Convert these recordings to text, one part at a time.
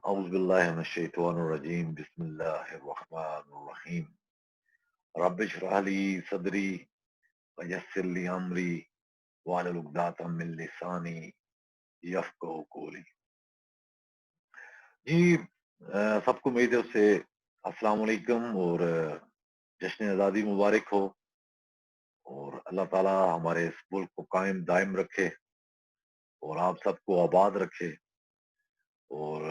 औज़ुबिल्लाहिमिनश्शैतानिर्रजीम बिस्मिल्लाहिर्रहमानिर्रहीम रब्बिशरह ली सदरी वयस्सिर ली अमरी वाहलुल उक़दतम मिन लिसानी यफ़क़हू क़ौली। जी सबको मेरी तरफ से अस्सलाम वालेकुम और जश्न आज़ादी मुबारक हो और अल्लाह ताला हमारे इस मुल्क को कायम दायम रखे और आप सबको आबाद रखे और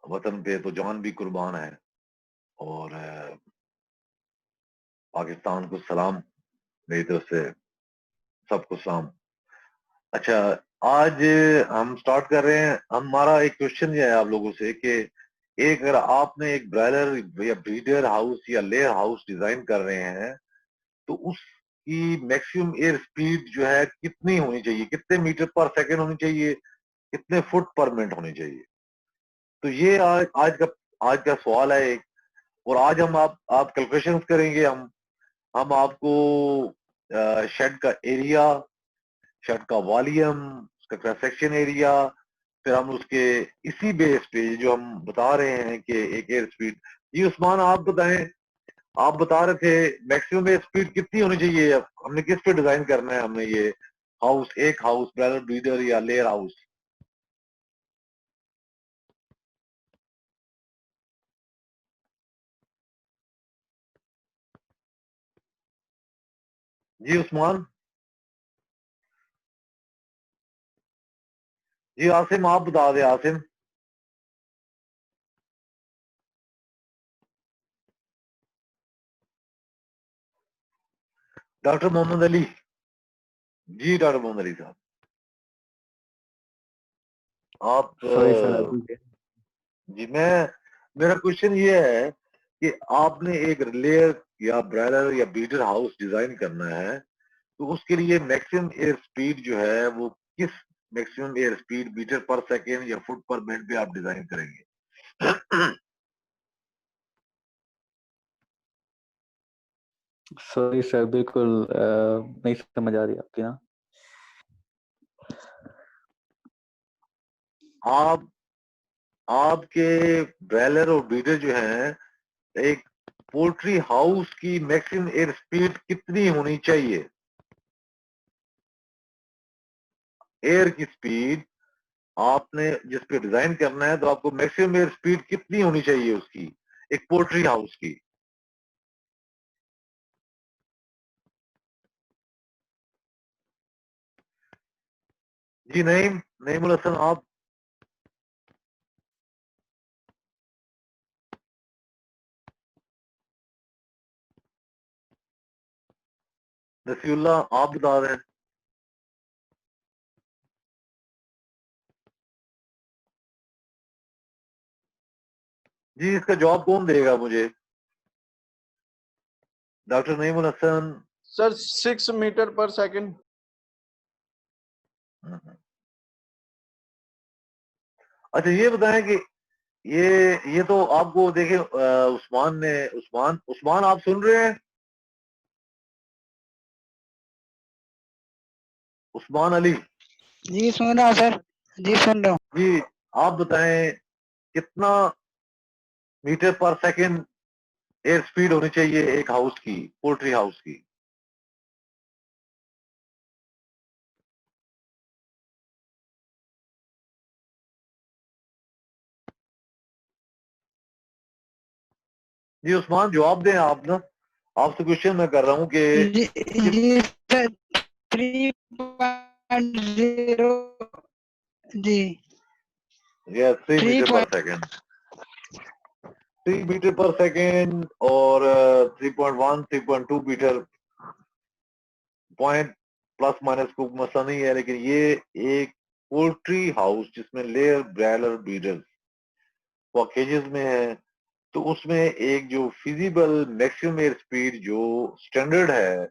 वतन पे तो जान भी कुर्बान है और पाकिस्तान को सलाम मेरी तरफ से सबको सलाम। अच्छा, आज हम स्टार्ट कर रहे हैं। हमारा एक क्वेश्चन ये है आप लोगों से कि एक अगर आपने एक ब्रॉयलर या ब्रीडर हाउस या लेयर हाउस डिजाइन कर रहे हैं तो उसकी मैक्सिमम एयर स्पीड जो है कितनी होनी चाहिए, कितने मीटर पर सेकंड होनी चाहिए, कितने फुट पर मिनट होनी चाहिए। तो ये आज का सवाल है एक। और आज हम आप कैलकुलेशंस करेंगे। हम आपको शेड का एरिया, शर्ट का वॉल्यूम, उसका क्रॉस सेक्शन एरिया, फिर हम उसके इसी बेस पे जो हम बता रहे हैं कि एक एयर स्पीड। जी उस्मान, आप बताएं, आप बता रहे थे मैक्सिमम एयर स्पीड कितनी होनी चाहिए, हमने किस पे डिजाइन करना है, हमने ये हाउस, एक हाउस ब्रॉयलर ब्रीडर या लेयर हाउस। जी उस्मान। जी आसिम, आप बता दें आसिम। डॉक्टर मोहम्मद अली। जी डॉक्टर मोहम्मद अली साहब, आप सॉरी सर, अभी जी मेरा क्वेश्चन ये है कि आपने एक लेयर या ब्रॉयलर या ब्रीडर हाउस डिजाइन करना है तो उसके लिए मैक्सिमम एयर स्पीड जो है वो किस मैक्सिमम एयर स्पीड मीटर पर सेकेंड या फुट पर मिनट पे आप डिजाइन करेंगे। सॉरी सर, बिल्कुल नहीं समझ आ रही आपकी ना। आप आपके ब्रॉयलर और ब्रीडर जो है, एक पोल्ट्री हाउस की मैक्सिमम एयर स्पीड कितनी होनी चाहिए, एयर की स्पीड आपने जिस पे डिजाइन करना है तो आपको मैक्सिमम एयर स्पीड कितनी होनी चाहिए उसकी, एक पोल्ट्री हाउस की। जी नईम, नईमुल हसन, आप। नसीउल्लाह, आप बता दें। जी इसका जवाब कौन देगा मुझे, doctor Naimul Hasan. Sir 6 metre per second. अच्छा ये बताएं कि ये तो आपको देखे उस्मान ने, उस्मान उस्मान आप सुन रहे हैं, उस्मान अली। जी सुन रहा हूँ सर, जी सुन रहा हूँ। जी आप बताएं कितना metre per second air speed होनी चाहिए एक हाउस की, पोल्ट्री हाउस की। जी उस्मान जवाब दें आप ना, आपसे क्वेश्चन मैं कर रहा हूँ कि जी सर 3.0 जी 3 three metre per second, 3 metre per second और 3.1 3.2 मीटर, पॉइंट प्लस माइनस को मसला नहीं है, लेकिन ये एक पोल्ट्री हाउस जिसमें लेयर ब्रॉयलर ब्रीडर वो केजेस में है तो उसमें एक जो फिजिबल मैक्सिमम एयर स्पीड जो स्टैंडर्ड है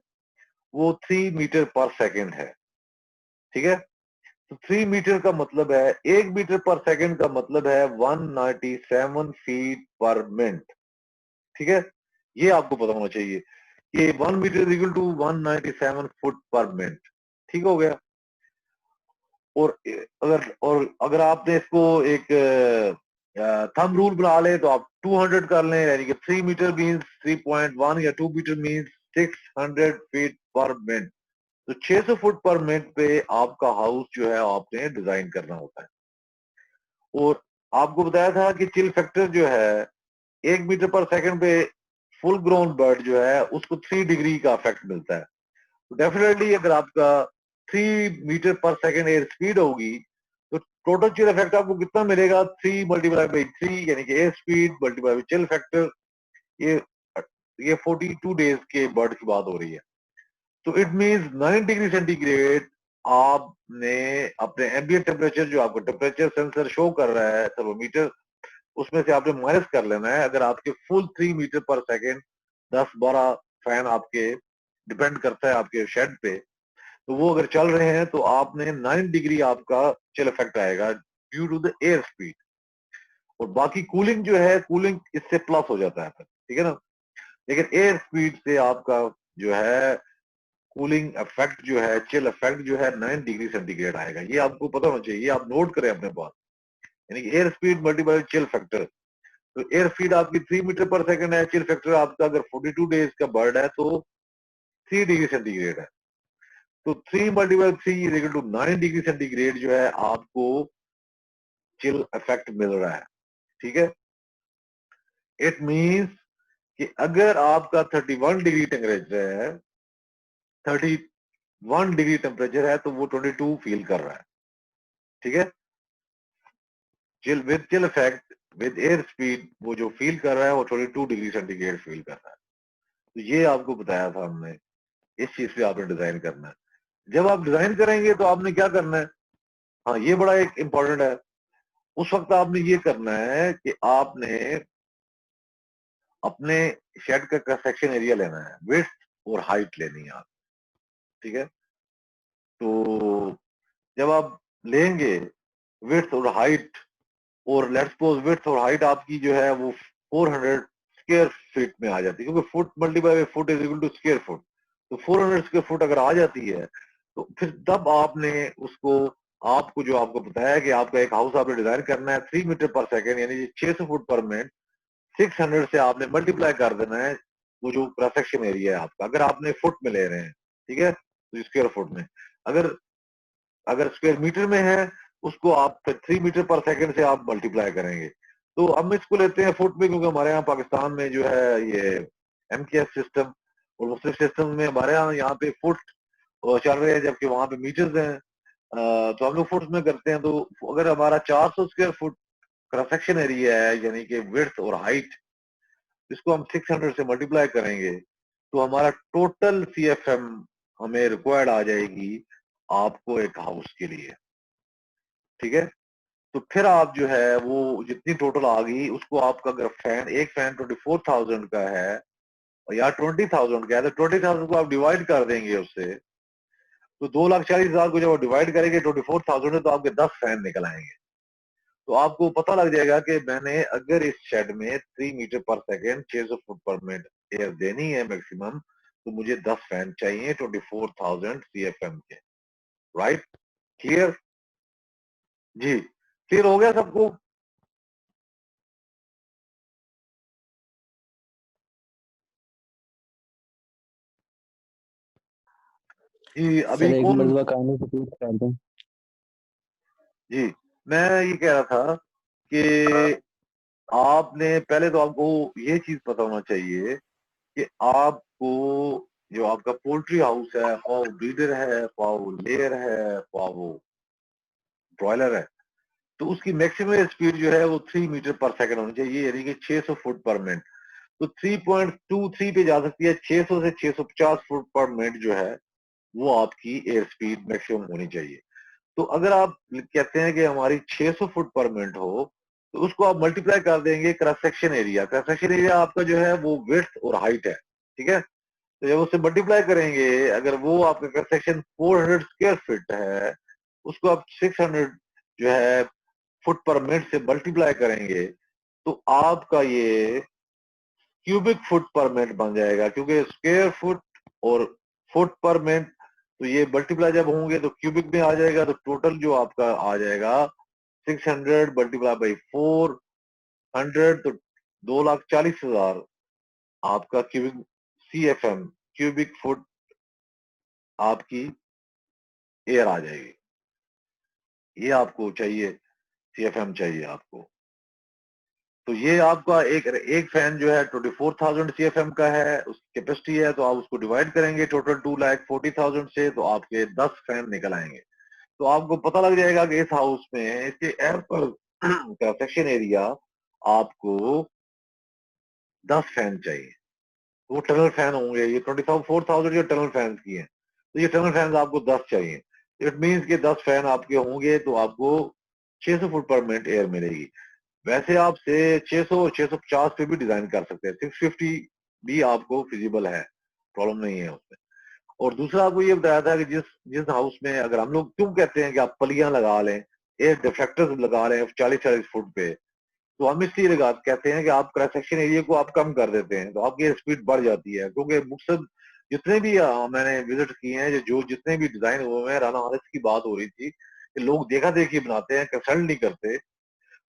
वो 3 मीटर पर सेकंड है। ठीक है, तो 3 मीटर का मतलब है, 1 मीटर पर सेकंड का मतलब है 197 फीट पर मिनट। ठीक है, ये आपको पता होना चाहिए कि 1 metre equal to 197 foot per minute. ठीक हो गया। और अगर आपने इसको एक थंब रूल बना ले तो आप 200 कर लें, यानी कि 3 मीटर मीन्स 3.1 या 2 metre means 600 feet per minute. तो 600 फुट पर मिनट पे आपका हाउस जो है आपने डिजाइन करना होता है। और आपको बताया था कि चिल फैक्टर जो है 1 मीटर पर सेकंड पे फुल ग्रोन बर्ड जो है उसको 3 डिग्री का इफेक्ट मिलता है। तो डेफिनेटली अगर आपका 3 metre per second air speed होगी तो टोटल चिल इफेक्ट आपको कितना मिलेगा, 3 मल्टीप्लाई बाई 3, यानी कि air speed multiply by chill factor. ये 42 डेज के बर्ड की बात हो रही है। तो इट मींस 9 डिग्री सेंटीग्रेड आपने अपने एम्बिएंट टेम्परेचर जो आपको टेम्परेचर सेंसर शो कर रहा है थर्मोमीटर, उसमें से आपने माइनस कर लेना है। अगर आपके फुल 3 मीटर पर सेकेंड 10-12 फैन आपके डिपेंड करता है आपके शेड पे, तो वो अगर चल रहे हैं तो आपने 9 डिग्री आपका चिल इफेक्ट आएगा due to the air speed. और बाकी कूलिंग जो है, कूलिंग इससे प्लस हो जाता है फिर, ठीक है ना। लेकिन एयर स्पीड से आपका जो है कूलिंग इफेक्ट जो है, चिल इफेक्ट जो है 9 डिग्री सेंटीग्रेड आएगा। ये आपको पता होना चाहिए, ये आप नोट करें अपने पास, यानी कि air speed multiply chill factor. तो एयर स्पीड आपकी 3 मीटर पर सेकंड है, चिल फैक्टर आपका अगर 42 डेज का बर्ड है तो 3 डिग्री सेंटीग्रेड है। तो 3 multiply 3 is equal to 9 degree centigrade जो है आपको चिल इफेक्ट मिल रहा है, ठीक है। इट मींस कि अगर आपका 31 डिग्री टेम्परेचर है, 31 डिग्री टेम्परेचर है, तो वो 22 फील कर रहा है, ठीक है। Chill with chill effect with air speed वो जो फील कर रहा है वो 22 डिग्री सेंटीग्रेड फील कर रहा है। तो ये आपको बताया था हमने, इस चीज पे आपने डिजाइन करना है। जब आप डिजाइन करेंगे तो आपने क्या करना है, हाँ ये बड़ा एक इंपॉर्टेंट है, उस वक्त आपने ये करना है कि आपने अपने शेड का क्रॉस सेक्शन एरिया लेना है, विड्थ और हाइट लेनी है आप, ठीक है। तो जब आप लेंगे विड्थ और हाइट, और लेट्स सपोज विड्थ और हाइट आपकी जो है वो 400 स्क्वायर फीट में आ जाती है, क्योंकि foot multiply by foot is equal to square foot. तो 400 स्क्वायर फुट अगर आ जाती है तो फिर तब आपने उसको, आपको जो आपको बताया कि आपका एक हाउस आपने डिजाइन करना है 3 मीटर पर सेकेंड, यानी 600 फुट पर मिनट, 600 से आपने मल्टीप्लाई कर देना है वो जो क्रॉस सेक्शन एरिया है आपका। अगर आपने फुट में ले रहे हैं, ठीक है, तो स्क्वायर फुट में, अगर अगर स्क्वायर मीटर में है उसको आप 3 मीटर पर सेकंड से आप मल्टीप्लाई करेंगे। तो हम इसको लेते हैं फुट में, क्योंकि हमारे यहाँ पाकिस्तान में जो है ये MKS सिस्टम और मुख्तलिफ सिस्टम में हमारे यहाँ पे फुट चल रहे हैं, जबकि वहां पे मीटर्स हैं। तो हम लोग फुट में करते हैं। तो अगर हमारा 400 square foot cross section area है, यानी कि विड्थ और हाइट, इसको हम 600 से मल्टीप्लाई करेंगे तो हमारा टोटल CFM हमें रिक्वायर्ड आ जाएगी आपको एक हाउस के लिए, ठीक है। तो फिर आप जो है वो जितनी टोटल आ गई उसको आपका, अगर फैन एक फैन 24,000 का है या 20,000 का है, तो 20,000 को आप डिवाइड कर देंगे उससे, तो 2,40,000 को जब आप डिवाइड करेंगे 24,000 है तो आपके 10 फैन निकल आएंगे। तो आपको पता लग जाएगा कि मैंने अगर इस शेड में 3 मीटर पर second 600 foot per minute air देनी है मैक्सिमम, तो मुझे 10 फैन चाहिए 24,000 CFM के। राइट, क्लियर जी, क्लियर हो गया सबको। जी अभी सर एक कौन, मरतबा कहानी रिपीट कर दें। जी मैं ये कह रहा था कि आपने पहले तो आपको ये चीज पता होना चाहिए कि आपको जो आपका पोल्ट्री हाउस है, ख्वाह वो ब्रीडर है, ख्वाह वो लेयर है, ख्वाह वो ब्रॉयलर है, तो उसकी मैक्सिमम स्पीड जो है वो 3 मीटर पर सेकंड होनी चाहिए, यानी कि 600 फुट पर मिनट। तो 3.23 पे जा सकती है, 600 से 650 फुट पर मिनट जो है वो आपकी एयर स्पीड मैक्सिमम होनी चाहिए। तो अगर आप कहते हैं कि हमारी 600 फुट पर मिनट हो, तो उसको आप मल्टीप्लाई कर देंगे cross section area. Cross section area आपका जो है वो विड्थ और हाइट है, ठीक है। तो जब उससे मल्टीप्लाई करेंगे, अगर वो आपका क्रॉस सेक्शन 400 स्क्वायर फीट है, उसको आप 600 जो है फुट पर मिनट से मल्टीप्लाई करेंगे, तो आपका ये क्यूबिक फुट पर मिनट बन जाएगा, क्योंकि स्क्वायर फुट और फुट पर मिनट तो ये मल्टीप्लाई जब होंगे तो क्यूबिक में आ जाएगा, तो टोटल जो आपका आ जाएगा 600 मल्टीप्लाई बाई 400, तो 2,40,000 आपका क्यूबिक CFM, क्यूबिक फुट आपकी एयर आ जाएगी। ये आपको चाहिए, CFM चाहिए आपको। तो ये आपका एक फैन जो है 24,000 CFM का है, उसकी कैपेसिटी है, तो आप उसको डिवाइड करेंगे टोटल 2,40,000 से, तो आपके 10 फैन निकल आएंगे। तो आपको पता लग जाएगा कि इस हाउस में इसके एयर पर का सेक्शन एरिया आपको 10 फैन चाहिए। तो वो टनल फैन होंगे, ये 24,000 जो टनल फैन की हैं, तो ये टनल फैन आपको 10 चाहिए। इट मीन्स के 10 फैन आपके होंगे तो आपको 600 फुट पर मिनट एयर मिलेगी। वैसे आप से 600 और 650 पे भी डिजाइन कर सकते हैं, 650 भी आपको फिजिबल है, प्रॉब्लम नहीं है उसमें। और दूसरा आपको ये बताया था कि जिस जिस हाउस में, अगर हम लोग क्यों कहते हैं कि आप पलियां लगा लें, एयर डिफ्लेक्टर्स लगा लें 40-40 फुट पे, तो हम इसलिए लगा कहते हैं कि आप क्रॉस सेक्शन एरिया को आप कम कर देते हैं, तो आपकी स्पीड बढ़ जाती है। क्योंकि मकसद जितने भी मैंने विजिट किए हैं, जो जितने भी डिजाइन हुए हैं, राना हारिस की बात हो रही थी कि लोग देखा देखी बनाते हैं, कंसल्ट नहीं करते।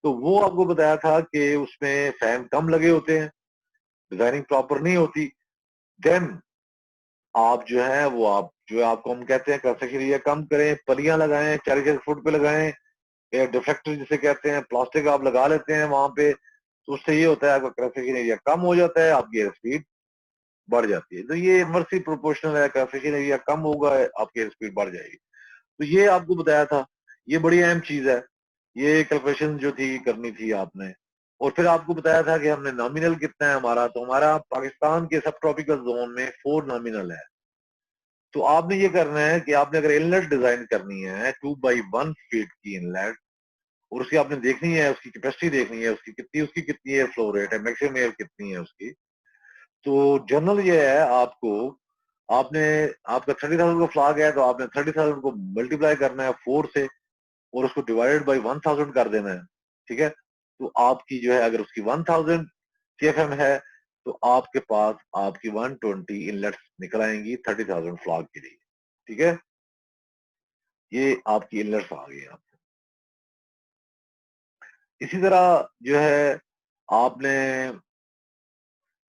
तो वो आपको बताया था कि उसमें फैन कम लगे होते हैं, डिजाइनिंग प्रॉपर नहीं होती। देन आप जो है वो आप जो आपको हम कहते हैं कंस्ट्रक्शन एरिया कम करें, पलियां लगाएं, 40-40 फुट पे लगाएं, एयर डिफ्लेक्टर जिसे कहते हैं, प्लास्टिक आप लगा लेते हैं वहां पे, तो उससे ये होता है आपका कंस्ट्रक्शन एरिया कम हो जाता है, आपकी एयर स्पीड बढ़ जाती है। तो ये इनवर्सली प्रोपोर्शनल है, कंस्ट्रक्शन एरिया कम होगा आपकी एयर स्पीड बढ़ जाएगी। तो ये आपको बताया था, ये बड़ी अहम चीज है, ये कैलकुलेशन जो थी करनी थी आपने। और फिर आपको बताया था कि हमने नॉमिनल कितना है हमारा, तो हमारा पाकिस्तान के सब ट्रॉपिकल जोन में 4 नॉमिनल है। तो आपने ये करना है कि आपने अगर इनलेट डिजाइन करनी है 2x1 फीट की इनलेट, और उसकी आपने देखनी है, उसकी कैपेसिटी देखनी है, उसकी कितनी एयर फ्लो रेट है, मैक्सिमम एयर कितनी है उसकी। तो जनरल ये है आपको, आपने आपका 30,000 का फ्लैग है, तो आपने 30,000 को मल्टीप्लाई करना है 4 से, और उसको डिवाइडेड बाई 1,000 कर देना है। ठीक है, तो आपकी जो है अगर उसकी 1,000 CFM है, तो आपके पास आपकी 120 इनलेट्स निकल आएंगी 30,000 फ्लैग के लिए। ठीक है, ये आपकी इनलेट्स आ गई आप। इसी तरह जो है आपने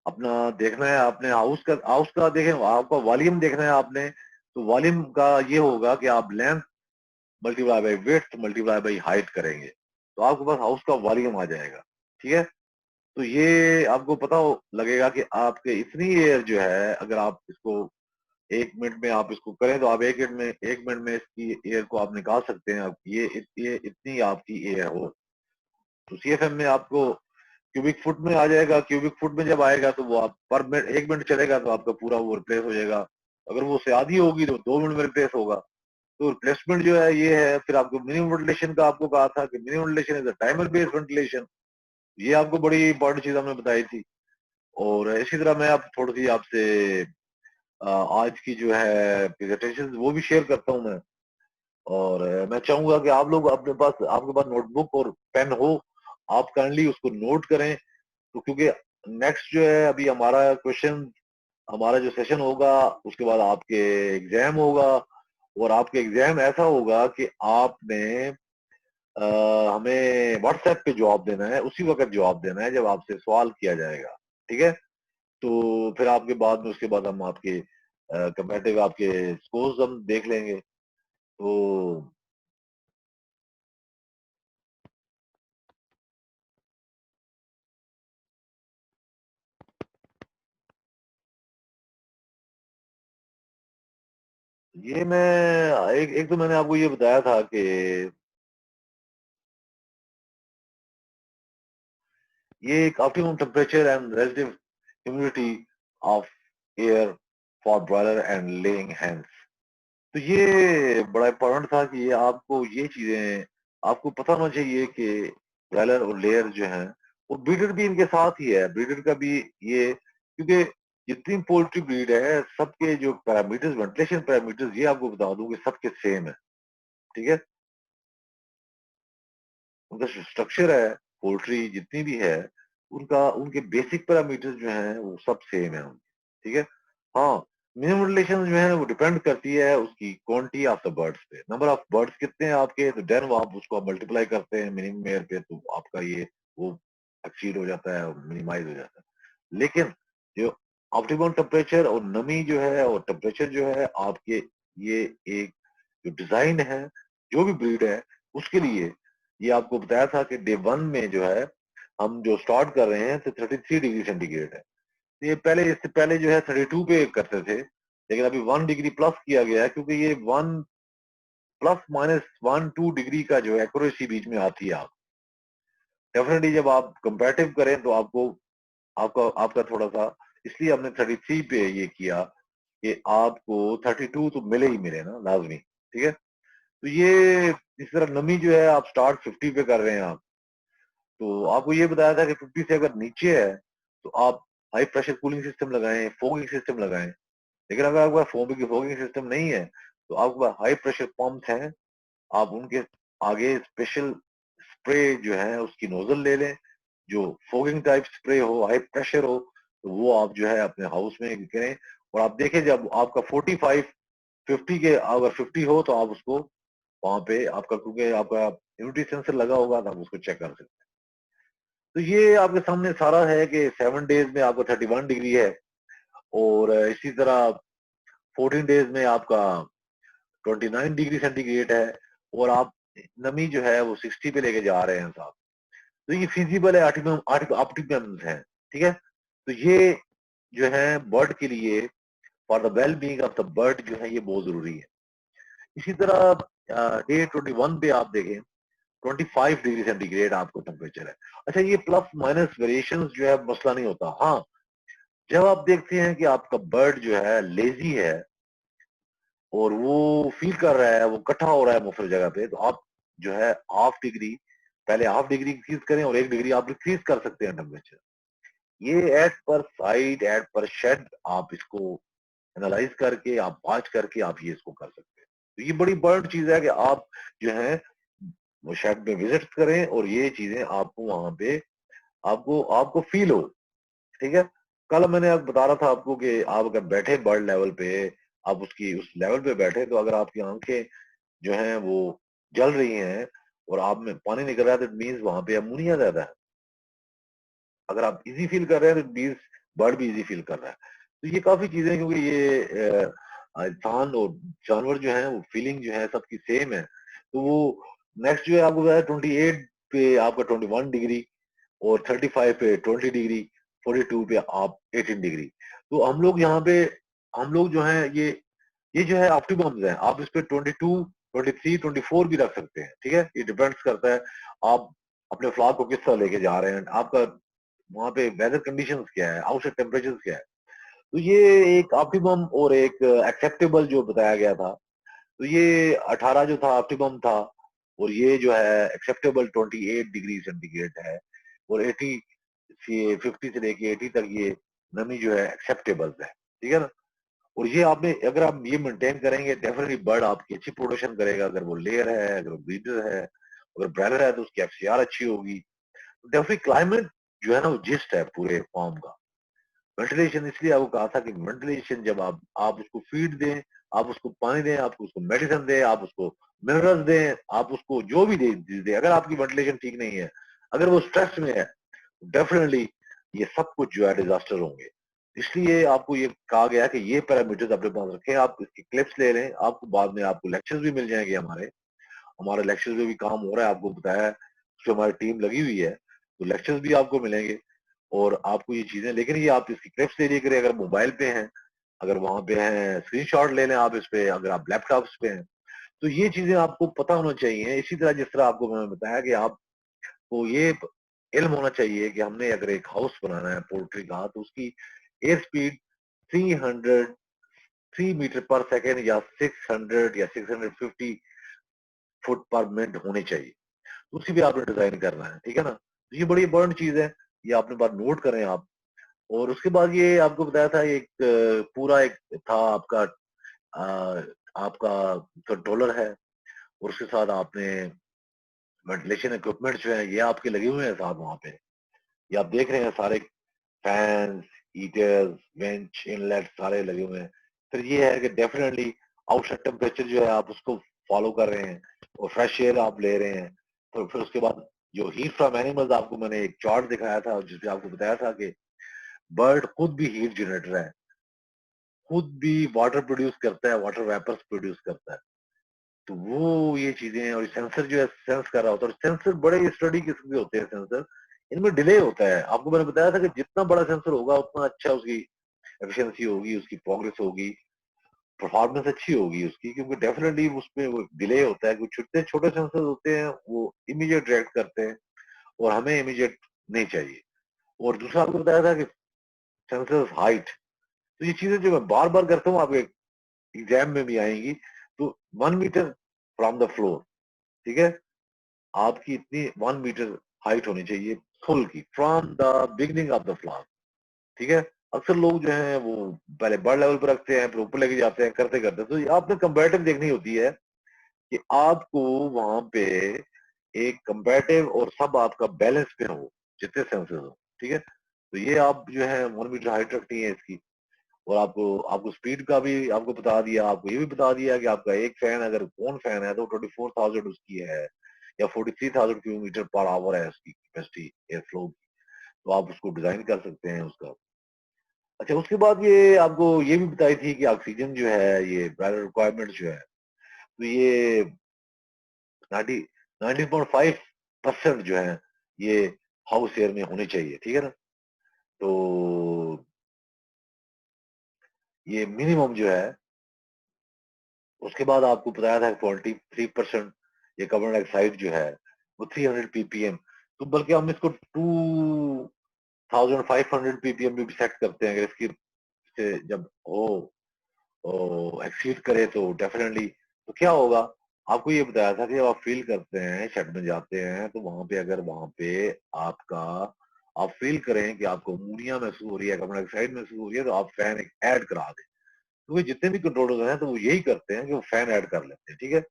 अपना देखना है, आपने हाउस का देखें, आपका वॉल्यूम देखना है आपने। तो वॉल्यूम का ये होगा कि आप length multiply by width multiply by height करेंगे, तो आपके पास हाउस का वॉल्यूम आ जाएगा। ठीक है, तो ये आपको पता लगेगा कि आपके इतनी एयर जो है, अगर आप इसको 1 मिनट में आप इसको करें, तो आप 1 मिनट में इसकी एयर को आप निकाल सकते हैं। ये इतनी आपकी एयर हो, तो CFM में आपको क्यूबिक फुट में आ जाएगा। क्यूबिक फुट में जब आएगा तो वो आप पर मिनट 1 मिनट चलेगा तो आपका पूरा वो रिप्लेस हो जाएगा। अगर वो से आधी होगी तो 2 मिनट में रिप्लेस होगा। तो रिप्लेसमेंट जो है ये है। फिर आपको मिनिमम वेंटिलेशन का आपको कहा था कि minimum ventilation is a timer based ventilation, ये आपको बड़ी इंपॉर्टेंट चीज हमने बताई थी। और इसी तरह मैं आप थोड़ी सी आपसे आज की जो है प्रेजेंटेशन वो भी शेयर करता हूँ मैं। और मैं चाहूंगा कि आप लोग आपके पास नोटबुक और पेन हो, आप काइंडली उसको नोट करें। तो क्योंकि नेक्स्ट जो है अभी हमारा क्वेश्चन, हमारा जो सेशन होगा उसके बाद आपके एग्जाम होगा। और आपके एग्जाम ऐसा होगा कि आपने हमें व्हाट्सएप पे जवाब देना है, उसी वक्त जवाब देना है जब आपसे सवाल किया जाएगा। ठीक है, तो फिर आपके बाद में उसके बाद हम आपके कंपैरेटिव आपके स्कोर्स हम देख लेंगे। तो ये मैं एक तो मैंने आपको ये बताया था कि ये एक optimum temperature and relative humidity of air for broiler and laying hens. तो ये बड़ा इंपॉर्टेंट था कि ये आपको ये चीजें आपको पता होना चाहिए कि ब्रॉयलर और लेयर जो है, और ब्रीडर भी इनके साथ ही है, ब्रीडर का भी ये, क्योंकि जितनी पोल्ट्री ब्रीड है सबके जो पैरामीटर्स, वेंटिलेशन पैरामीटर्स, ये आपको बता दूं कि सबके सेम है। ठीक है, उनका स्ट्रक्चर है, पोल्ट्री जितनी भी है उनका, उनके बेसिक पैरामीटर्स जो हैं वो सब सेम है उनके। ठीक है, हाँ, मिनिमम वेंटिलेशन जो है वो डिपेंड करती है उसकी क्वांटिटी ऑफ द बर्ड्स पे, नंबर ऑफ बर्ड्स कितने हैं आपके, तो देन वो आप उसको मल्टीप्लाई करते हैं मिनिमम एयर पे, तो आपका ये वो एक्सीड हो जाता है, मिनिमाइज हो जाता है। लेकिन जो ऑप्टिमम टेम्परेचर और नमी जो है और टेम्परेचर जो है आपके, ये एक जो डिजाइन है, जो भी ब्रीड है उसके लिए, ये आपको बताया था कि डे 1 में जो है हम जो स्टार्ट कर रहे हैं तो 33 डिग्री सेंटीग्रेड है। तो ये पहले, इससे पहले जो है 32 पे करते थे, लेकिन अभी 1 डिग्री प्लस किया गया है, क्योंकि ये 1 प्लस माइनस 1-2 डिग्री का जो एक्यूरेसी बीच में आती है। आप डेफिनेटली जब आप कंपैरेटिव करें तो आपको आपका आपका थोड़ा सा, इसलिए हमने 33 पे ये किया कि आपको 32 तो मिले ही मिले ना, लाजमी। ठीक है, तो ये इस तरह नमी जो है आप स्टार्ट 50 पे कर रहे हैं आप, तो आपको ये बताया था कि 50 से अगर नीचे है तो आप हाई प्रेशर कूलिंग सिस्टम लगाएं, फोगिंग सिस्टम लगाएं। लेकिन अगर आपके पास फोगिंग सिस्टम नहीं है तो आपके पास हाई प्रेशर पंप्स हैं, आप उनके आगे स्पेशल स्प्रे जो है उसकी नोजल ले लें, जो फोगिंग टाइप स्प्रे हो, हाई प्रेशर हो, तो वो आप जो है अपने हाउस में करें। और आप देखें जब आपका 45 50 के अगर 50 हो तो आप उसको वहां पे आपका, क्योंकि आपका ह्यूमिडिटी सेंसर लगा होगा तो आप उसको चेक कर सकते हैं। तो ये आपके सामने सारा है कि 7 डेज में आपको 31 डिग्री है, और इसी तरह 14 डेज में आपका 29 डिग्री सेंटीग्रेड है, और आप नमी जो है वो 60 पे लेके जा रहे हैं साहब। तो ये फिजिबल है, ऑप्टिमम है। ठीक है, तो ये जो है बर्ड के लिए, for the well being of the bird जो है ये बहुत जरूरी है। इसी तरह डे 21 पे आप देखें 25 डिग्री सेंटीग्रेड आपको टेम्परेचर है। अच्छा, ये प्लस माइनस वेरिएशन जो है मसला नहीं होता। हाँ, जब आप देखते हैं कि आपका बर्ड जो है लेजी है और वो फील कर रहा है, वो इकट्ठा हो रहा है मुख्तलिफ जगह पे, तो आप जो है हाफ डिग्री, पहले हाफ डिग्री इंक्रीज करें और 1 डिग्री आप डिक्रीज कर सकते हैं टेम्परेचर। ये एट पर साइड, एट पर शेड आप इसको एनालाइज करके, आप बात करके आप ये इसको कर सकते हैं। तो ये बड़ी बर्ड चीज है कि आप जो है वो शेड में विजिट करें और ये चीजें आपको वहां पे आपको आपको फील हो। ठीक है, कल मैंने आप बता रहा था आपको कि आप अगर बैठे बर्ड लेवल पे, आप उसकी उस लेवल पे बैठे, तो अगर आपकी आंखें जो हैं वो जल रही हैं और आप में पानी निकल रहा है, तो मीन्स वहां पे अमोनिया ज्यादा है। अगर आप इजी फील कर रहे हैं तो मीन्स बर्ड भी इजी फील कर रहा है। तो ये काफी चीजें, क्योंकि ये इंसान और जानवर जो है वो फीलिंग जो है सबकी सेम है। तो वो नेक्स्ट जो है आपको बताया 28 पे आपका 21 डिग्री, और 35 पे 20 डिग्री, 42 पे आप 18 डिग्री। तो हम लोग यहाँ पे, हम लोग जो है ये जो है ऑप्टिमम है, आप इस पे 22, 23, 24 भी रख सकते हैं। ठीक है, ये डिपेंड्स करता है आप अपने फ्लॉक को किस तरह लेके जा रहे हैं, आपका वहां पे वेदर कंडीशंस क्या है, आउटसाइड टेम्परेचर क्या है। तो ये एक ऑप्टिमम और एक एक्सेप्टेबल जो बताया गया था। तो ये 18 जो था ऑप्टिमम था, और ये जो है एक्सेप्टेबल 28 डिग्री सेंटीग्रेड है, और 80 से 50 से लेके 80 तक ये नमी जो है एक्सेप्टेबल है। ठीक है ना, और ये आपने अगर आप ये मेंटेन करेंगे, डेफिनेटली बर्ड आपकी अच्छी प्रोडक्शन करेगा। अगर वो लेयर है, अगर वो ब्रीडर है, अगर ब्रैलर है, तो उसकी एफसीआर अच्छी होगी। डेफिनेटली क्लाइमेट जो है ना वो जिस्ट है पूरे फॉर्म का। वेंटिलेशन, इसलिए आपको कहा था कि वेंटिलेशन जब आप उसको फीड दें, आप उसको पानी दें, आप उसको मेडिसिन दें, आप उसको मिनरल्स दें, आप उसको जो भी दे, अगर आपकी वेंटिलेशन ठीक नहीं है, अगर वो स्ट्रेस में है, डेफिनेटली ये सब कुछ जो है डिजास्टर होंगे। इसलिए आपको ये कहा गया कि ये पैरामीटर्स अपने पास रखें, आप इसकी क्लिप्स ले लें, आपको बाद में आपको लेक्चर्स भी मिल जाएंगे। हमारे हमारे लेक्चर्स में भी काम हो रहा है, आपको बताया है, जो हमारी टीम लगी हुई है, तो लेक्चर्स भी आपको मिलेंगे और आपको ये चीजें, लेकिन ये आप इसकी क्लिप्स ले लिया करें। अगर मोबाइल पे हैं, अगर वहां पे हैं, स्क्रीनशॉट ले लें आप इस पे, अगर आप लैपटॉप्स पे हैं, तो ये चीजें आपको पता होना चाहिए। इसी तरह जिस तरह आपको मैंने बताया कि आपको ये इल्म होना चाहिए कि हमने अगर एक हाउस बनाना है पोल्ट्री का, तो उसकी एयर स्पीड 300 3 मीटर पर सेकेंड या 600 या 650 फुट पर मिनट होनी चाहिए। उसी पे आपने डिजाइन करना है। ठीक है ना, तो ये बड़ी इंपॉर्टेंट चीज है, ये आपने बात नोट करें आप। और उसके बाद ये आपको बताया था एक पूरा एक था आपका अ, आपका कंट्रोलर है, और उसके साथ आपने वेंटिलेशन इक्विपमेंट जो है ये आपके लगे हुए हैं साथ वहां पे। ये आप देख रहे हैं सारे फैंस, हीटर्स, वेंच, इनलेट सारे लगे हुए हैं। फिर ये है कि डेफिनेटली आउटसाइड टेम्परेचर जो है आप उसको फॉलो कर रहे हैं और फ्रेश एयर आप ले रहे हैं। तो फिर उसके बाद जो हीट फ्रॉम एनिमल्स, आपको मैंने एक चार्ट दिखाया था जिसमें आपको बताया था कि बर्ड खुद भी हीट जनरेटर है, खुद भी वाटर प्रोड्यूस करता है, वाटर वेपर्स प्रोड्यूस करता है। तो वो ये चीजें हैं, और सेंसर जो है सेंस कर रहा होता है। सेंसर बड़े स्टडी किस्म के होते हैं सेंसर, इनमें डिले होता है। आपको मैंने बताया था कि जितना बड़ा सेंसर होगा उतना अच्छा उसकी एफिशिएंसी होगी, उसकी प्रोग्रेस होगी, परफॉर्मेंस अच्छी होगी उसकी, क्योंकि डेफिनेटली उसमें वो डिले होता है। कुछ छोटे छोटे सेंसर होते हैं वो इमीडिएट रिएक्ट करते हैं और हमें इमीडिएट नहीं चाहिए। और दूसरा आपको बताया था कि सेंसर हाइट, तो ये चीजें जो मैं बार बार करता हूँ आपके एग्जाम में भी आएंगी। तो 1 मीटर फ्रॉम द फ्लोर, ठीक है, आपकी इतनी 1 मीटर हाइट होनी चाहिए फुल की, from the beginning of the flower, ठीक है। अक्सर लोग जो है वो पहले बर्ड लेवल पर रखते हैं, फिर ऊपर लेके जाते हैं, करते करते। तो ये आपने कंपैरेटिव देखनी होती है कि आपको वहां पे एक कंपैरेटिव और सब आपका बैलेंस पे हो, जितने सेंसेस हो, ठीक है। तो ये आप जो है 1 मीटर हाइट रखनी है इसकी। और आपको आपको स्पीड का भी आपको बता दिया, आपको ये भी बता दिया कि आपका एक फैन, अगर कौन फैन है तो 24,000 उसकी है, या 43,000 किलोमीटर पर आवर है उसकी कैपेसिटी एयर फ्लो की। तो आप उसको डिजाइन कर सकते हैं उसका। अच्छा, उसके बाद ये आपको ये भी बताई थी कि ऑक्सीजन जो है, ये ब्राइडर रिक्वायरमेंट जो है, तो ये 90.5% जो है ये हाउस एयर में होनी चाहिए, ठीक है ना। तो ये मिनिमम जो है। उसके बाद आपको बताया था 43% ये कार्बन डाइऑक्साइड जो है वो 300 ppm। तो बल्कि हम इसको 2500 ppm भी सेट करते हैं, अगर इसकी से जब हो एक्सीड करे तो डेफिनेटली। तो क्या होगा, आपको ये बताया था कि जब आप फील करते हैं, शेड में जाते हैं, तो वहां पे अगर वहां पे आपका आप फील करें कि आपको अमोनिया महसूस हो रही है, कार्बन डाइऑक्साइड महसूस हो रही है, तो आप फैन एक ऐड करा दें। क्योंकि जितने भी कंट्रोलर हैं तो वो यही करते हैं कि वो फैन ऐड कर लेते हैं, ठीक है।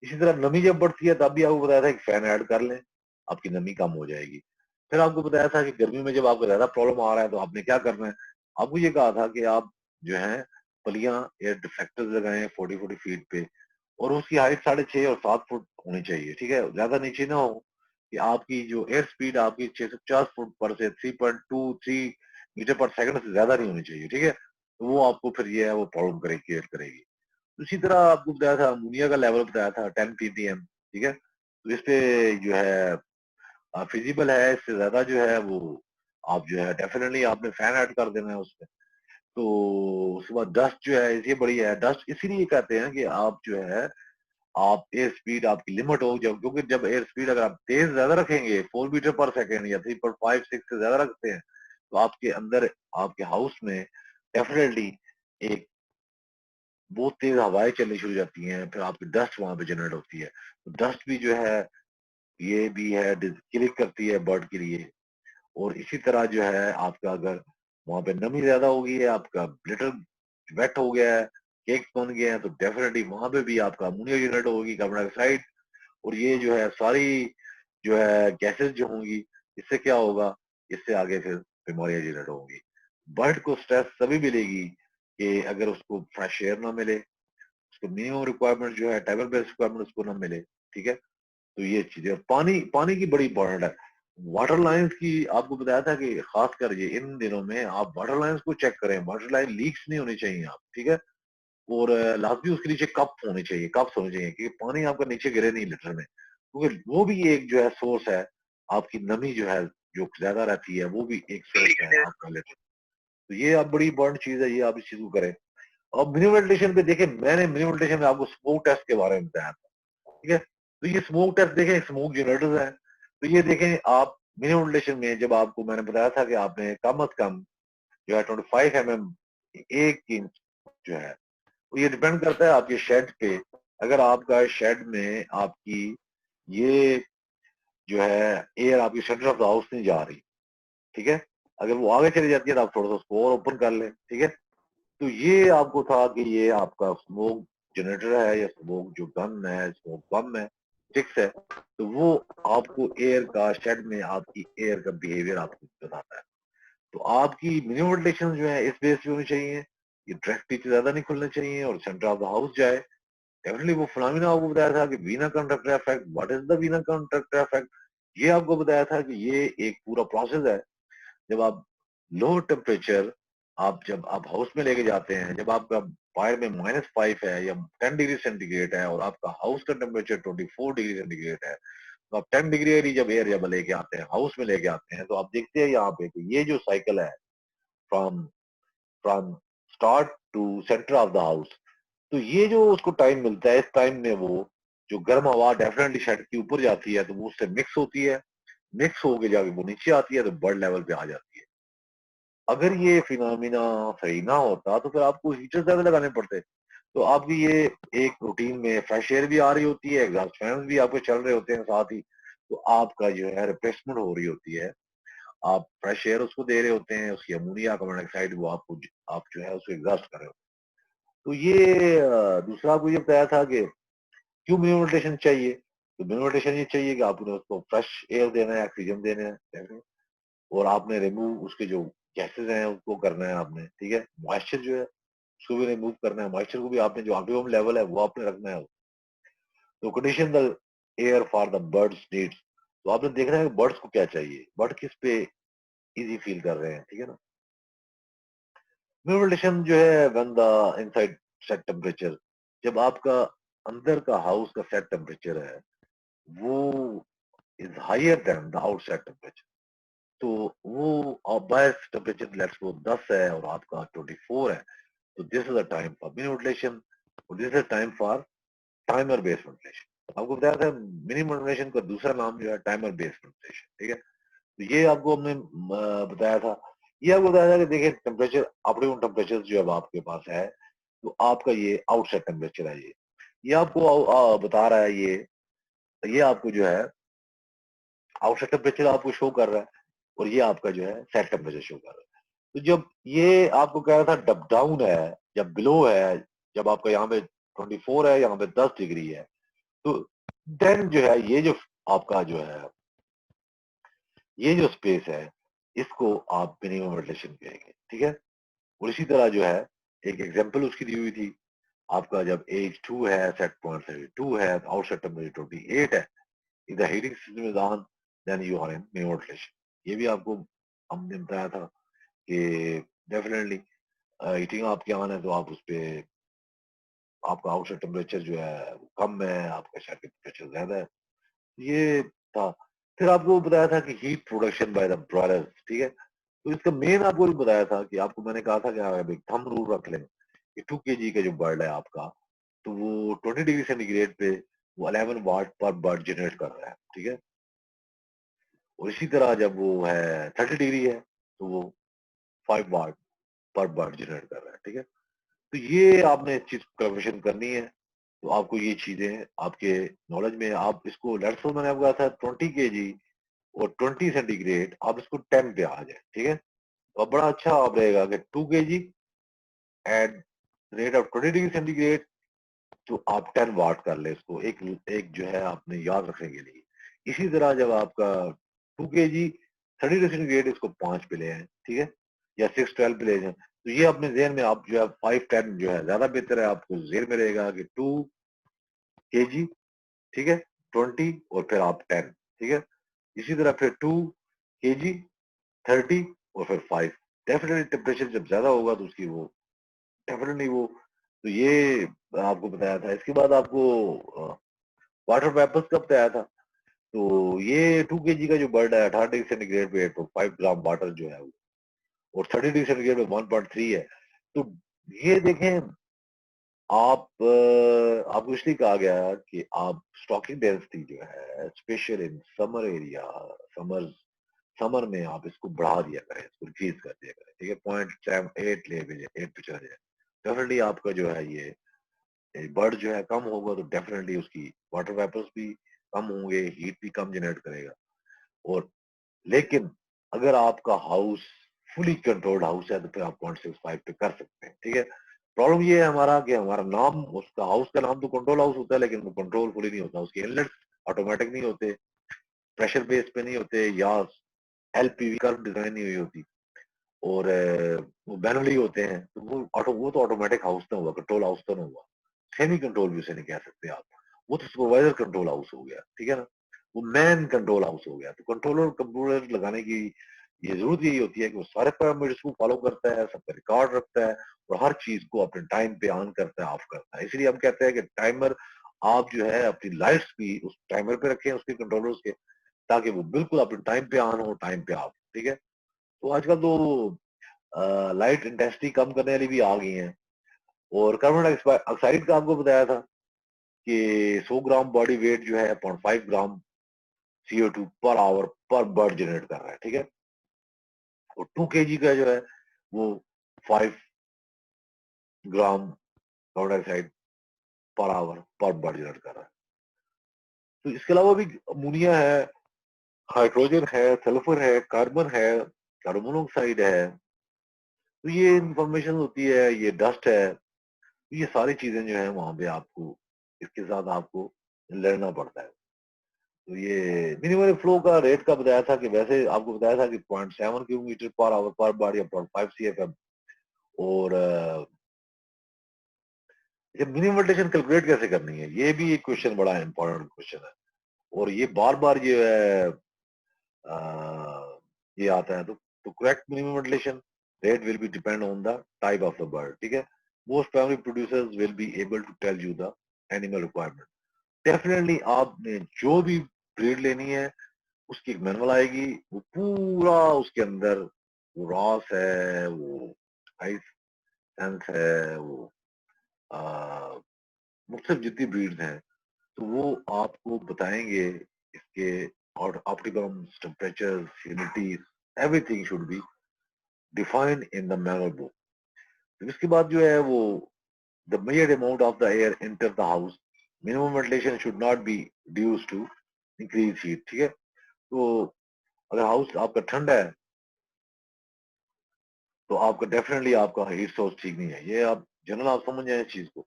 इसी तरह नमी जब बढ़ती है तब भी आपको बताया था कि फैन ऐड कर लें, आपकी नमी कम हो जाएगी। फिर आपको बताया था कि गर्मी में जब आपको ज्यादा प्रॉब्लम आ रहा है तो आपने क्या करना है। आपको ये कहा था कि आप जो है पलियां एयर डिफेक्टर्स लगाएं 40-40 फीट पे, और उसकी हाइट 6.5 और 7 फुट होनी चाहिए, ठीक है। ज्यादा नीचे ना हो, कि आपकी जो एयर स्पीड आपकी 650 फुट पर से 3.23 मीटर पर सेकंड से ज्यादा नहीं होनी चाहिए, ठीक है। तो वो आपको फिर ये है वो प्रॉब्लम करेगी, क्रिएट करेगी। उसी तरह आपको बताया था अमोनिया का लेवल बताया था 10 ppm, ठीक है। तो इस पे जो है फिजिबल है, इससे ज्यादा जो है वो आप जो है डेफिनेटली आपने फैन ऐड कर देना है उसमें। तो उसके बाद डस्ट जो है ये बड़ी है। डस्ट इसीलिए कहते हैं कि आप जो है आप एयर स्पीड आपकी लिमिट हो, जब क्योंकि जब एयर स्पीड अगर आप तेज ज्यादा रखेंगे 4 मीटर पर सेकेंड या 3.56 से ज्यादा रखते हैं, तो आपके अंदर आपके हाउस में डेफिनेटली एक बहुत तेज हवाएं चलनी शुरू हो जाती हैं, फिर आपकी डस्ट वहां पे जनरेट होती है। तो डस्ट भी जो है ये भी है क्लिक करती है बर्ड के लिए। और इसी तरह जो है आपका अगर वहां पे नमी ज्यादा हो गई है, आपका लिटर वेट हो गया है, केक्स बन गए हैं, तो डेफिनेटली वहां पे भी आपका अमोनिया जनरेट होगी, कार्बन डाइऑक्साइड। और ये जो है सारी जो है गैसेस जो होंगी, इससे क्या होगा, इससे आगे फिर बीमारियां जनरेट होंगी। बर्ड को स्ट्रेस तभी मिलेगी कि अगर उसको फ्रेश एयर ना मिले, उसको मिनिमम रिक्वायरमेंट जो है टेबल बेस्ड रिक्वायरमेंट उसको ना मिले, ठीक है। तो ये चीजें, पानी पानी की बड़ी इंपॉर्टेंट है। वाटर लाइन्स की आपको बताया था कि खासकर ये इन दिनों में आप वाटर लाइन्स को चेक करें, वाटर लाइन लीक्स नहीं होनी चाहिए आप, ठीक है। और लाजमी उसके नीचे कप होने चाहिए, कप्स होने चाहिए कि पानी आपका नीचे गिरे नहीं लिटर में, क्योंकि वो भी एक जो है सोर्स है आपकी नमी जो है जो ज्यादा रहती है, वो भी एक सोर्स है आपका लिटर। तो ये आप बड़ी इंपॉर्टेंट चीज है, ये आप इस चीज को करें। और मिनिमम वेंटिलेशन पे देखें, मैंने मिनिमम वेंटिलेशन में आपको स्मोक टेस्ट के बारे में बताया था, ठीक है। तो ये स्मोक टेस्ट देखें, स्मोक जनरेटर्स है। तो ये देखें आप मिनिमम वेंटिलेशन में, जब आपको मैंने बताया था कि आपने कम अज कम जो है 25 mm 1 इंच जो है, तो ये डिपेंड करता है आपके शेड पे। अगर आपका शेड में आपकी ये जो है एयर आपकी सेंटर ऑफ द हाउस नहीं जा रही, ठीक है, अगर वो आगे चली जाती है तो आप थोड़ा सा उसको और ओपन कर लें, ठीक है। तो ये आपको था कि ये आपका स्मोक जनरेटर है या स्मोक जो गन है, स्मोक बम है, फिक्स है। तो वो आपको एयर का शेड में आपकी एयर का बिहेवियर आपको बताता है। तो आपकी मिनिमम वेंटिलेशन जो है इस बेस पे होनी चाहिए ये डायरेक्ट नीचे ज्यादा नहीं खुलने चाहिए और सेंटर ऑफ द हाउस जाए। डेफिनेटली वो फिनोमेना आपको बताया था कि Veena contractor effect. What is the Veena contractor effect? ये आपको बताया था कि ये एक पूरा प्रोसेस है। जब आप लो टेम्परेचर जब आप हाउस में लेके जाते हैं, जब आपका फायर में -5 है या 10 डिग्री सेंटीग्रेड है और आपका हाउस का टेम्परेचर 24 डिग्री सेंटीग्रेड है, तो आप 10 डिग्री जब एयर जब लेके आते हैं, हाउस में लेके आते हैं, तो आप देखते हैं यहाँ पे कि ये जो साइकिल है from from start to centre of the house, तो ये जो उसको टाइम मिलता है, इस टाइम में वो जो गर्म हवा डेफिनेटली शेड के ऊपर जाती है, तो वो उससे मिक्स होती है, मिक्स होके जाके वो नीचे आती है, तो बर्ड लेवल पे आ जाती है। अगर ये फिनोमिना सही ना होता तो फिर आपको हीटर ज्यादा लगाने पड़ते। तो आपकी ये एक रूटीन में फ्रेश एयर भी आ रही होती है, एग्जॉस्ट फैन भी आपके चल रहे होते हैं साथ ही, तो आपका जो है रिप्लेसमेंट हो रही होती है। आप फ्रेश एयर उसको दे रहे होते हैं, उसकी अमोनिया कार्बन डाइऑक्साइड वो आप जो है उसको एग्जॉस्ट कर रहे हो। तो ये दूसरा आपको ये बताया था कि क्यों मिनिमम चाहिए। तो मिनिमम ये चाहिए कि आपने उसको फ्रेश एयर देना है, ऑक्सीजन देना है, और आपने रिमूव उसके जो गैसेज हैं उसको करना है आपने, ठीक है। मॉइस्चर जो है उसको भी रिमूव करना है, मॉइस्चर को भी आपने जो ऑप्टिमम लेवल है वो आपने रखना है। तो condition the air for the birds needs, तो आपने देखना है बर्ड्स को क्या चाहिए, बर्ड किस पे इजी फील कर रहे हैं, ठीक है ना। म्यूटेशन जो है when the inside set temperature, जब आपका अंदर का हाउस का सेट टेम्परेचर है वो is higher than the outside temperature, तो वो बायस टेम्परेचर लेट्स को 10 है और आपका 24 है, तो this is the time for mini ventilation और this is time for timer based ventilation. आपको बताया था मिनी वेंटिलेशन का दूसरा नाम जो है टाइमर बेस्ड वेंटिलेशन, ठीक है। तो ये आपको हमने बताया था। ये आपको बताया था कि देखिए टेम्परेचर ऑप्टिमम टेम्परेचर जो अब आपके पास है, तो आपका ये आउटसाइड टेम्परेचर है। ये आपको बता रहा है, ये आपको जो है आउटसाइड टेम्परेचर आपको शो कर रहा है और ये आपका जो है सेट टेम्परेचर शो कर रहा है। तो जब ये आपको कह रहा था डब डाउन है, जब बिलो है, जब आपका यहाँ पे 24 है, यहाँ पे 10 डिग्री है, तो देन जो है ये जो आपका जो है ये जो स्पेस है इसको आप मिनिमम वेंटिलेशन कहेंगे, ठीक है। और इसी तरह जो है एक एग्जांपल उसकी दी हुई थी, आपका जब एज 2 है, सेट पॉइंट 2 है, आउटसाइड टेम्परेचर 28 है, इधर heating system is on, then you are in minimum ventilation. ये भी आपको हमने बताया था कि डेफिनेटली हीटिंग आपके ऑन है तो आप उस पर आपका आउटसाइड टेम्परेचर जो है वो कम है, आपका शहर टेम्परेचर ज्यादा है, ये था। फिर आपको बताया था कि heat production by the broilers, ठीक है। तो इसका मेन आपको भी बताया था कि आपको मैंने कहा था कि आप एक थंब रूल रख लें कि 2 kg का जो बर्ड है आपका, तो वो 20 डिग्री सेंटीग्रेड पे वो 11 वाट पर बर्ड जनरेट कर रहा है, ठीक है। और इसी तरह जब वो है 30 डिग्री है तो वो 5 वाट पर बर्ड जनरेट कर रहा है, ठीक है। तो ये आपने इस चीज कैलकुलेशन करनी है। तो आपको ये चीजें आपके नॉलेज में, आप इसको लेट्स सपोज मैंने आपको कहा था 20 kg और 20 सेंटीग्रेड, आप इसको 10 पे आ जाए, ठीक है। तो अब बड़ा अच्छा आप रहेगा कि 2 kg at rate of 20 degree centigrade, तो आप 10 वाट कर ले इसको, एक एक जो है आपने याद रखने के लिए। इसी तरह जब आपका 2 kg 30 डिग्री सेंटीग्रेड, इसको 5 पे ले आए, ठीक है, या 6-12 पे ले जाए, तो ये अपने जहन में आप जो है 5-10 जो है ज्यादा बेहतर है, आपको जेर में रहेगा कि 2 kg, ठीक है, 20 और फिर आप 10, ठीक है। इसी तरह फिर 2 kg 30 और फिर 5। डेफिनेटली टेम्परेचर जब ज्यादा होगा तो उसकी वो डेफिनेटली वो, तो ये आपको बताया था। इसके बाद आपको वाटर वेपर्स का बताया था। तो ये 2 kg का जो बर्ड है 18 डिग्री सेंटीग्रेड पे तो 5 ग्राम वाटर जो है वो, और 30 डिग्री सेंटीग्रेड पे 1.3 है। तो ये देखें आप आपको इसलिए कहा गया कि आप स्टॉकिंग डेंसिटी जो है special in summer area, summer summer में आप इसको बढ़ा दिया करें, इसको इंक्रीज कर दिया करें, ठीक है। 0.78 ले भेजे 8 पे चला जाए, डेफिनेटली आपका जो है ये बर्ड जो है कम होगा, तो डेफिनेटली उसकी वाटर वेपर्स भी कम होंगे, हीट भी कम जनरेट करेगा। और लेकिन अगर आपका हाउस फुली कंट्रोल्ड हाउस है तो फिर आप 0.65 पे कर सकते हैं, ठीक है। प्रॉब्लम ये है हमारा कि हमारा नाम, उसका हाउस का नाम तो कंट्रोल हाउस होता है, लेकिन वो कंट्रोल फुली नहीं होता, उसके इनलेट ऑटोमेटिक नहीं होते, प्रेशर बेस पे नहीं होते, या एलपीवी कर्व डिजाइन नहीं हुई होती। और वो मैनुअली होते हैं, तो वो तो ऑटोमेटिक हाउस ना हुआ, कंट्रोल हाउस तो ना हुआ, सेमी कंट्रोल भी उसे नहीं कह सकते आप, वो तो सुपरवाइजर कंट्रोल हाउस हो गया, ठीक है ना, वो मैन कंट्रोल हाउस हो गया। तो कंट्रोलर कंप्यूटर लगाने की ये जरूरत यही होती है कि वो सारे पैरामीटर्स को फॉलो करता है, सबका रिकॉर्ड रखता है और हर चीज को अपने टाइम पे ऑन करता है, ऑफ करता है। इसलिए हम कहते हैं कि टाइमर, आप जो है अपनी लाइट्स भी उस टाइमर पे रखें, उसके कंट्रोलर्स के, ताकि वो बिल्कुल अपने टाइम पे ऑन हो, टाइम पे ऑफ, ठीक है। तो आजकल तो लाइट इंटेंसिटी कम करने वाली भी आ गई हैं। और कार्बन डाइऑक्साइड का आपको बताया था कि 100 ग्राम बॉडी वेट जो है 0.5 ग्राम CO2 पर आवर पर बर्ड जनरेट कर रहा है, ठीक है। और 2 kg का जो है वो 5 gram carbon dioxide per hour पर बर्ड जनरेट कर रहा है। तो इसके अलावा भी अमोनिया है, हाइड्रोजन है, सल्फर है, कार्बन है, कार्बन मोनोऑक्साइड है। तो ये इंफॉर्मेशन होती है, ये डस्ट है, तो ये सारी चीजें जो है वहां पे आपको इसके साथ आपको लड़ना पड़ता है। तो ये मिनिमम फ्लो का रेट का बताया था कि वैसे आपको बताया था कि 0.7 किलोमीटर पर आवर पर बार या 0.5 CFM। और ये मिनिमम वेल्टेशन कैलकुलेट कैसे करनी है, ये भी एक क्वेश्चन, बड़ा इंपॉर्टेंट क्वेश्चन है। और ये बार बार जो है ये आता है। तो correct minimum ventilation rate will be depend on the type of the bird, ठीक है। Most primary producers will be able to tell you the animal requirement. Definitely आपने जो भी ब्रीड लेनी है उसकी एक मैनुअल आएगी, वो पूरा उसके अंदर वो रॉस है, वो हाई सेंस है, वो मुख्तलिफ जितनी ब्रीड्स हैं, तो वो आपको बताएंगे इसके, और optimum temperature, humidity, everything should be defined in the manual book. तो इसके बाद जो है वो the measured amount of the air enter the house, minimum ventilation should not be dues to increase heat, ठीक है। तो अगर हाउस आपका ठंडा है तो आपका डेफिनेटली आपका हीट सोर्स ठीक नहीं है, ये आप जनरल आप समझ जाए इस चीज को।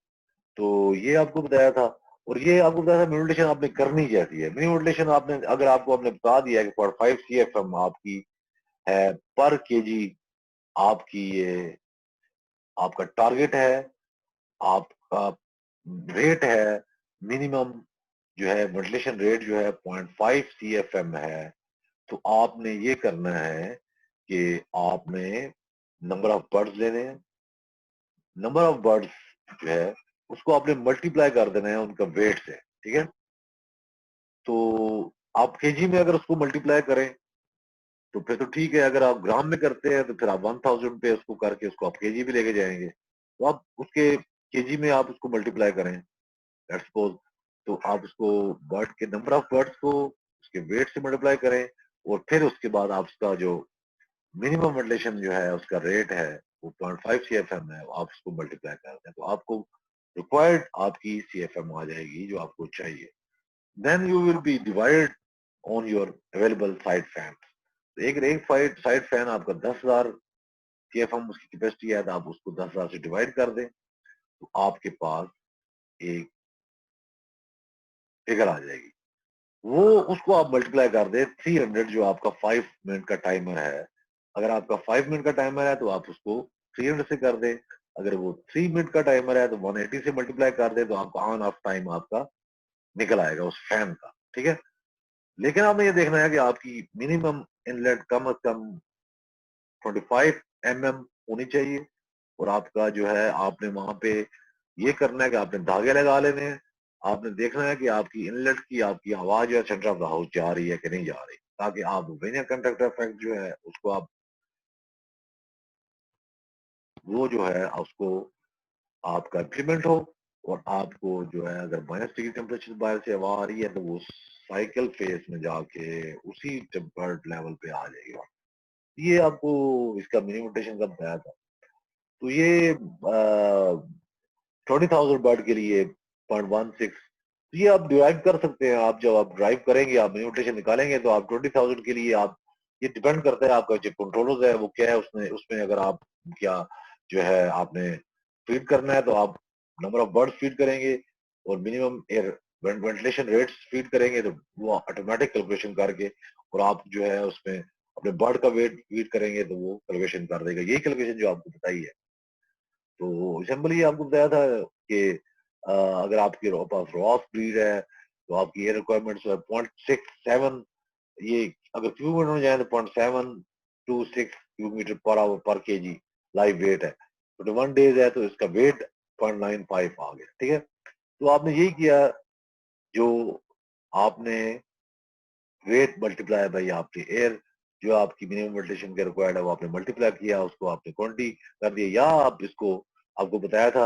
तो ये आपको बताया था। और ये आपको बताया था मेडिटेशन आपने करनी चाहती है। मिनिमम मेडिटेशन आपने, अगर आपको हमने बता दिया है कि 0.5 CFM आपकी है पर केजी, आपकी ये आपका टारगेट है, आपका रेट है मिनिमम, जो है वेंटिलेशन रेट जो है 0.5 CFM है, तो आपने ये करना है कि आपने नंबर ऑफ बर्ड्स लेने हैं। नंबर ऑफ बर्ड्स जो है उसको आपने मल्टीप्लाई कर देना है उनका वेट से, ठीक है। तो आप केजी में अगर उसको मल्टीप्लाई करें तो फिर तो ठीक है, अगर आप ग्राम में करते हैं तो फिर आप 1000 पे उसको करके उसको आप केजी भी लेके जाएंगे, तो आप उसके केजी में आप उसको मल्टीप्लाई करें, लेट्स सपोज, तो आप उसको बर्ड के नंबर ऑफ बर्ड्स को उसके वेट से मल्टीप्लाई करें, और फिर उसके बाद आप उसका जो मिनिमम वेंटिलेशन जो है उसका रेट है वो 0.5 CFM है, आप उसको मल्टीप्लाई कर दें तो आपको रिक्वायर्ड आपकी CFM आ जाएगी जो आपको चाहिए। Then you will be divided on your available side fan. एक एक साइड फैन आपका 10,000 CFM उसकी कैपेसिटी है, तो आप उसको 10,000 से डिवाइड कर दें तो आपके पास एक फिगर आ जाएगी। वो उसको आप मल्टीप्लाई कर दे 300, जो आपका 5 मिनट का टाइमर है। अगर आपका 5 मिनट का टाइमर है तो आप उसको 300 से कर दे। अगर वो 3 मिनट का टाइमर है तो 180 से मल्टीप्लाई कर दे, तो आपका ऑन ऑफ टाइम आपका निकल आएगा उस फैन का, ठीक है। लेकिन आपने ये देखना है कि आपकी मिनिमम इनलेट कम से कम 25 mm होनी चाहिए। और आपका जो है आपने वहां पे ये करना है कि आपने धागे लगा लेने हैं। आपने देखना है कि आपकी इनलेट की आपकी आवाज जो है सेंटर ऑफ द हाउस जा रही है कि नहीं जा रही, ताकि आप वेनियर कंडक्ट इफेक्ट जो है उसको आप, वो जो है उसको आपका इम्प्लीमेंट हो। और आपको जो है अगर -डिग्री टेम्परेचर बाहर से हवा आ रही है तो वो साइकिल फेस में जाके उसी टेम्पर्ड लेवल पे आ जाएगी। ये आपको इसका मिनिमिटेशन का बताया था। तो ये 20,000 बर्ड के लिए 0.16, ये आप डिराइव कर सकते हैं। आप जब आप ड्राइव करेंगे, आप म्यूटेशन निकालेंगे, तो आप 20,000 के लिए आप, ये डिपेंड करता है आपका जो कंट्रोलर है वो क्या है, उसमें उसमें अगर आप क्या जो है आपने फीड करना है तो आप नंबर ऑफ बर्ड्स फीड करेंगे और minimum air ventilation rates feed करेंगे, तो वो ऑटोमेटिक कैलकुलेशन करके और आप जो है उसमें अपने बर्ड का वेट फीड करेंगे तो वो कैलकुलेशन कर देगा, यही कैलकुलेशन जो आपको बताई है। तो सिंपली आपको बताया था कि अगर आपके पास रॉस ब्रीड है तो आपकी एयर रिक्वायरमेंट्स है 0.67, ये अगर क्यूब मीटर में जाए तो 0.726 क्यूब मीटर पर आवर पर केजी लाइव वेट है। 21 डेज है तो इसका वेट 0.95 आ गया, ठीक है। तो आपने यही किया, जो आपने वेट मल्टीप्लाई बाई आपकी एयर, जो आपकी मिनिमम वेल्टेशन के रिक्वायर्ड है वो आपने मल्टीप्लाई किया, उसको आपने क्वांटिटी कर दिया, या आप इसको, आपको बताया था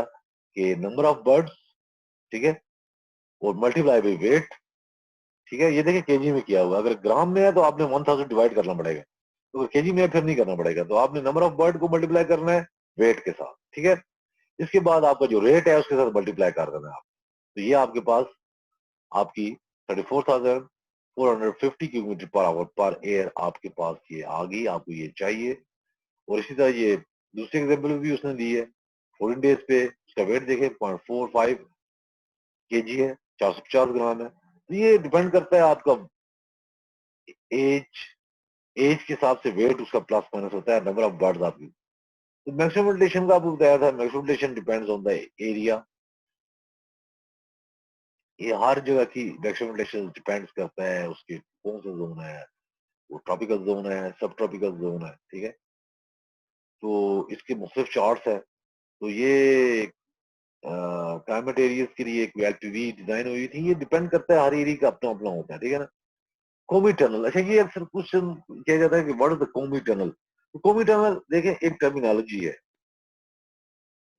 कि नंबर ऑफ बर्ड्स, ठीक है, और मल्टीप्लाई बाई वेट, ठीक है। ये देखिए केजी में किया हुआ, अगर ग्राम में है तो आपने 1000 डिवाइड करना पड़ेगा, तो अगर केजी में है फिर नहीं करना पड़ेगा, तो आपने नंबर ऑफ बर्ड को मल्टीप्लाई करना है वेट के साथ, ठीक है। इसके बाद आपका जो रेट है उसके साथ मल्टीप्लाई कर देना है आप, तो ये आपके पास आपकी 34,450 किलोमीटर पर आवर पर एयर आपके पास ये आ गई, आपको ये चाहिए। और इसी तरह ये दूसरी एग्जाम्पल भी उसने दी है, 14 डेज पे उसका वेट देखें 0.45 केजी है, 450 ग्राम है। तो ये डिपेंड करता है आपका एज, एज के हिसाब से वेट उसका प्लस माइनस होता है, नंबर ऑफ बर्ड्स आपकी। तो मैक्सिमम वेल्टेशन का आपको बताया था, maximum ventilation depends on the area, ये हर जगह की मैक्सिमम वेल्टेशन डिपेंड्स करता है उसके कौन सा जोन है, वो ट्रॉपिकल जोन है, सब ट्रॉपिकल जोन है, ठीक है। तो इसके मुख्तलिफ चार्ट्स है, तो ये क्लाइमेट एरियाज के लिए एक एलपीवी डिजाइन हुई थी, ये डिपेंड करता है, हर एरिया का अपना अपना होता है, ठीक है ना। कोमी टनल, अच्छा ये अक्सर क्वेश्चन किया जाता है कि what is the Kom tunnel. तो कोमी टनल देखें एक टर्मिनोलॉजी है,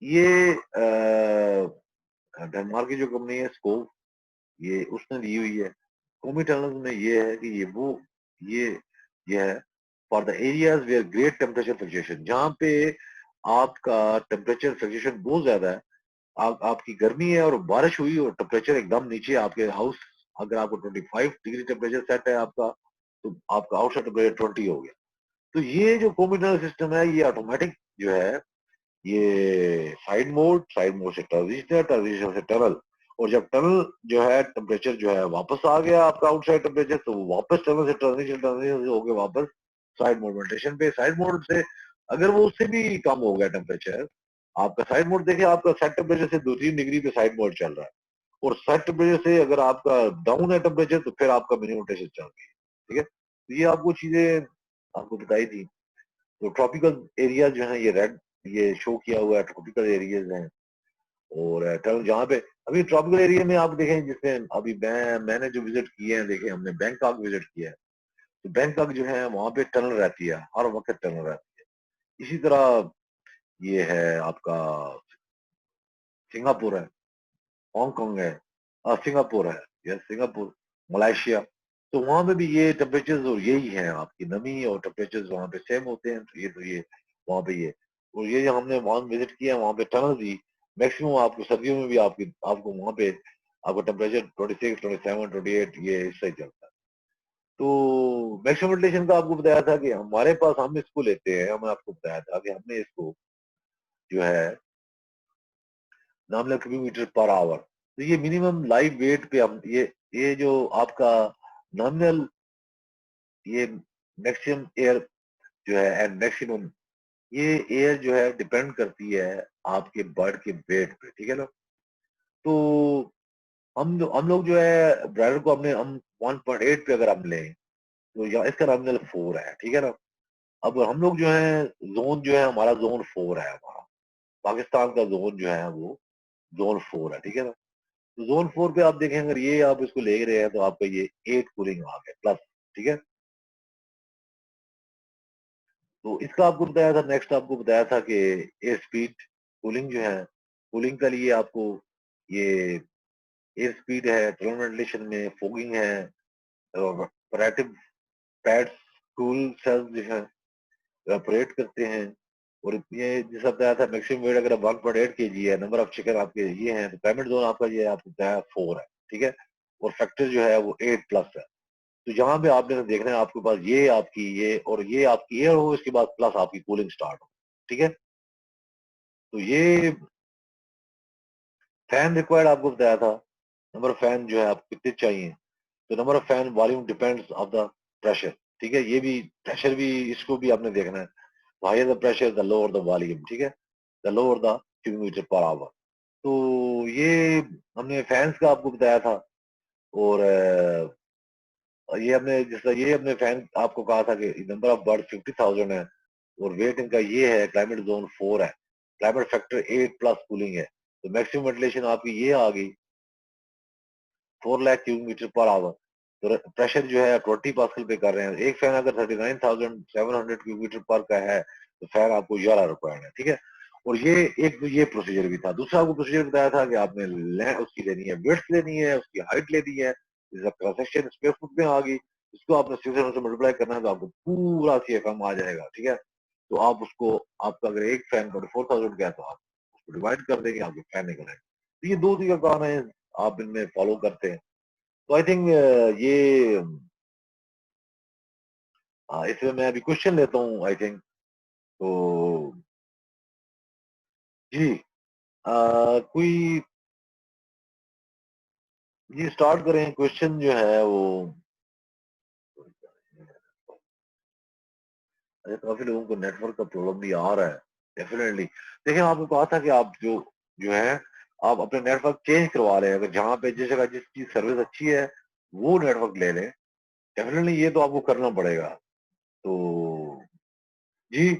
ये डेनमार्क की जो कंपनी है स्कोप, ये उसने दी हुई है। कोमी टनल में ये है कि ये ये है for the areas where great temperature fluctuation, जहाँ पे आपका टेम्परेचर फ्लक्चुएशन बहुत ज्यादा है, आपकी गर्मी है और बारिश हुई और टेम्परेचर एकदम नीचे आपके हाउस, अगर आपको 25 डिग्री टेम्परेचर सेट है आपका, तो आपका आउटसाइड टेम्परेचर 20 हो गया। तो ये जो कोमिटनल सिस्टम है ये ऑटोमेटिक जो है, ये साइड मोड से ट्रांजिशन, ट्रांजिशन से टनल, और जब टनल जो है टेम्परेचर जो है वापस आ गया आपका आउटसाइड टेम्परेचर, तो वो वापस टनल से ट्रांजिशन, ट्रांजिशन से होकर वापस साइड मोड में स्टेशन पे, साइड मोड से अगर वो उससे भी कम हो गया टेम्परेचर आपका, साइड मोड देखिए आपका सेट टेम्परेचर से 2-3 डिग्री पे साइड मोड चल रहा है, और सेट टेम्परेचर से अगर आपका डाउन है टेम्परेचर तो फिर आपका मिनिमम टेम्परेचर चल रही है, ठीक है। तो ये आपको चीजें आपको बताई थी। तो ट्रॉपिकल एरिया जो है ये रेड, ये शो किया हुआ है ट्रॉपिकल एरियाज हैं, और जहाँ पे अभी ट्रॉपिकल एरिया में आप देखें, जिसमें अभी मैंने जो विजिट किए हैं, देखे हमने बैंकॉक विजिट किया है, तो बैंकॉक जो है वहां पे टनल रहती है, हर वक्त टनल रहती है। इसी तरह ये है आपका सिंगापुर है, हांगकांग है, सिंगापुर है, यस सिंगापुर, मलेशिया, तो वहां पे भी ये टेम्परेचर और यही है, आपकी नमी और टेम्परेचर वहां पे सेम होते हैं, तो ये वहां पे ये, और ये जो हमने वहां विजिट किया वहां पे टनल भी मैक्सिमम आपको सर्दियों में भी आपको वहां पे आपको टेम्परेचर 26, 27, 28 ये इससे ही चलता है। तो मैक्सिमम वेंटिलेशन का आपको बताया था कि हमारे पास, हम इसको लेते हैं, हमने आपको बताया था कि हमने इसको जो है नॉमिनल किलोमीटर पर आवर, तो ये मिनिमम लाइव वेट पे हम ये जो आपका नॉमिनल, ये मैक्सिमम एयर जो है एंड मैक्सिमम, ये एयर जो है डिपेंड करती है आपके बर्ड के वेट पे, ठीक है ना। तो हम लोग जो है ब्राइडर को हमने हम 1.8 पे अगर हम लें तो या इसका नॉमिनल 4 है, ठीक है ना। अब हम लोग जो है जोन जो है हमारा जोन 4 है, हमारा पाकिस्तान का जोन जो है वो जोन 4 है, ठीक है ना। तो जोन 4 पे आप देखें, अगर ये आप इसको ले रहे हैं तो आपका ये 8 कूलिंग आ गया प्लस, ठीक है। तो इसका आपको बताया था, नेक्स्ट आपको बताया था कि एयर स्पीड कूलिंग जो है, कूलिंग के लिए आपको ये एयर स्पीड है, टर्म वेंटिलेशन में फोगिंग है, ऑपरेटिव पैड्स कूल सेल्स जो है ऑपरेट करते हैं। और ये जैसा बताया था मैक्सिमम वेट अगर 1.8 केजी है, नंबर ऑफ चिकन आपके ये हैं, तो पेमेंट जोन आपका ये आपको बताया 4 है, ठीक है। और फैक्टर जो है वो 8 प्लस है। तो जहां पे आपने देखना है आपके पास ये आपकी ये और ये आपकी एयर हो, इसके बाद प्लस आपकी कूलिंग स्टार्ट हो, ठीक है। तो ये फैन रिक्वायर्ड आपको बताया था, नंबर ऑफ फैन जो है आपको कितने चाहिए, तो number of fan volume depends of the pressure, ठीक है, ये भी प्रेशर भी, इसको भी आपने देखना है। Higher the pressure the lower the volume, ठीक है, the lower the cubic metre per hour. तो ये हमने फैंस का आपको बताया था, और ये हमने जैसा ये हमने फैन आपको कहा था कि नंबर ऑफ बर्ड 50,000 है, और वेट इनका ये है, क्लाइमेट जोन 4 है, क्लाइमेट फैक्टर 8 प्लस कूलिंग है, तो मैक्सिमम वेंटिलेशन आपकी ये आ गई 4 lakh cubic metre per hour. तो प्रेशर जो है 20 पास्कल पे कर रहे हैं। एक फैन अगर 39,700 क्यूबिक मीटर पर का है तो फैन आपको 11 रिक्वायर्ड है, ठीक है। और ये एक तो ये प्रोसीजर भी था। दूसरा आपको प्रोसीजर बताया था कि आपने उसकी लेनी है, विड्थ लेनी है, उसकी हाइट लेनी है, सेक्शन स्क्वायर फुट में आ गई, इसको आपने 600 से मल्टीप्लाई करना है तो आपको पूरा CFM आ जाएगा, ठीक है। तो आप उसको, आपका अगर एक फैन 24,000 का है तो आप उसको डिवाइड कर देंगे, आपके फैन निकल आएंगे। तो ये 2 तरीका काम है, आप इनमें फॉलो करते हैं। तो आई थिंक ये इसमें मैं अभी क्वेश्चन लेता हूँ आई थिंक। तो जी कोई ये स्टार्ट करें, क्वेश्चन जो है वो। अरे काफी लोगों को नेटवर्क का प्रॉब्लम भी आ रहा है, डेफिनेटली। देखिए आपको कहा था कि आप जो जो है आप अपने नेटवर्क चेंज करवा रहे हैं, अगर जहाँ पे जिस जगह जिसकी सर्विस अच्छी है वो नेटवर्क ले लें, डेफिनेटली ये तो आपको करना पड़ेगा। तो जी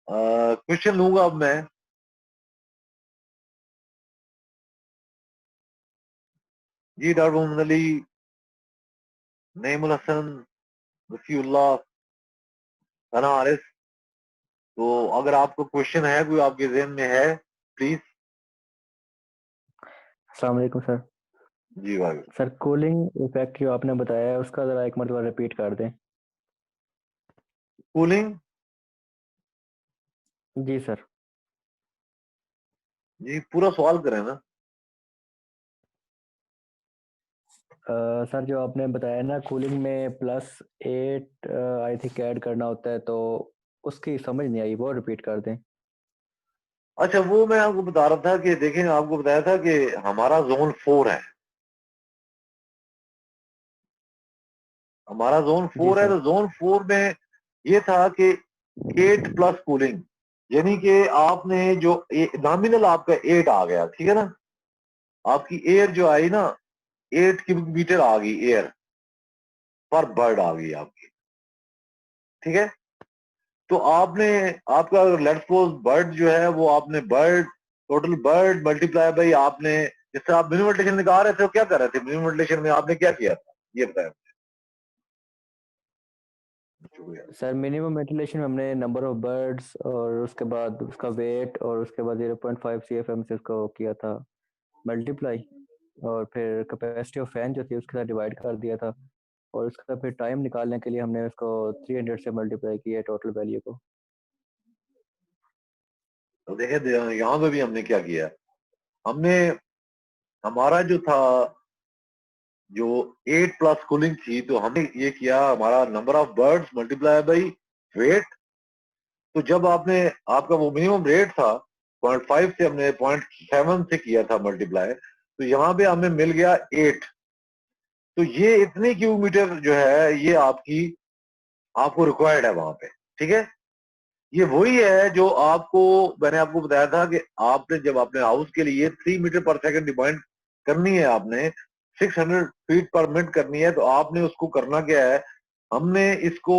क्वेश्चन लूंगा अब मैं। जी डॉक्टर मोहम्मद अली, नईमुल हसन, वसीउल्लाह, सना आरिफ। तो अगर आपको क्वेश्चन है, कोई आपके जहन में है, प्लीज। अस्सलाम वालेकुम सर। जी भाई। सर कूलिंग इफेक्ट जो आपने बताया है उसका ज़रा एक मरतबा रिपीट कर दें। कूलिंग, जी सर। जी पूरा सवाल करें ना। सर जो आपने बताया ना कूलिंग में +8 आई थिंक ऐड करना होता है, तो उसकी समझ नहीं आई, वो रिपीट कर दें। अच्छा, वो मैं आपको बता रहा था कि देखें, आपको बताया था कि हमारा जोन 4 है, हमारा जोन जी 4 है। सर। तो जोन 4 में ये था कि 8 प्लस कूलिंग, यानी कि आपने जो नॉमिनल आपका 8 आ गया, ठीक है ना, आपकी एयर जो आई ना 8 क्यूबिक मीटर आ गई, एयर पर बर्ड आ गई आपकी, ठीक है। तो आपने, आपका लेट्स सपोज बर्ड जो है वो आपने bird, total bird multiply by आपने, जिससे आप मिनिमम वेंटिलेशन निकाल रहे थे, वो क्या कर रहे थे मिनिमम वेंटिलेशन में, आपने क्या किया था ये बताया मुझे। सर मिनिमम वेंटिलेशन में हमने नंबर ऑफ बर्ड्स और उसके बाद उसका वेट और उसके बाद 0.5 CFM से उसको किया था मल्टीप्लाई, और फिर कैपेसिटी ऑफ फैन जो थी उसके साथ डिवाइड कर दिया था, और उसका फिर टाइम निकालने के लिए हमने उसको 300 से मल्टीप्लाई किया टोटल वैल्यू को। तो देखे यहाँ पे भी हमने क्या किया, हमने हमारा जो था जो 8 प्लस कूलिंग थी, तो हमने ये किया हमारा number of birds multiply by wait. तो जब आपने, आपका वो मिनिमम रेट था 0.5 से हमने 0.7 से किया था मल्टीप्लाई, तो यहाँ पे हमें मिल गया 8। तो ये इतने क्यूब मीटर जो है ये आपकी, आपको रिक्वायर्ड है वहां पे, ठीक है। ये वही है जो आपको मैंने आपको बताया था कि आपने जब अपने हाउस के लिए 3 मीटर पर सेकंड डिमांड करनी है, आपने 600 फीट पर मिनट करनी है, तो आपने उसको करना क्या है, हमने इसको,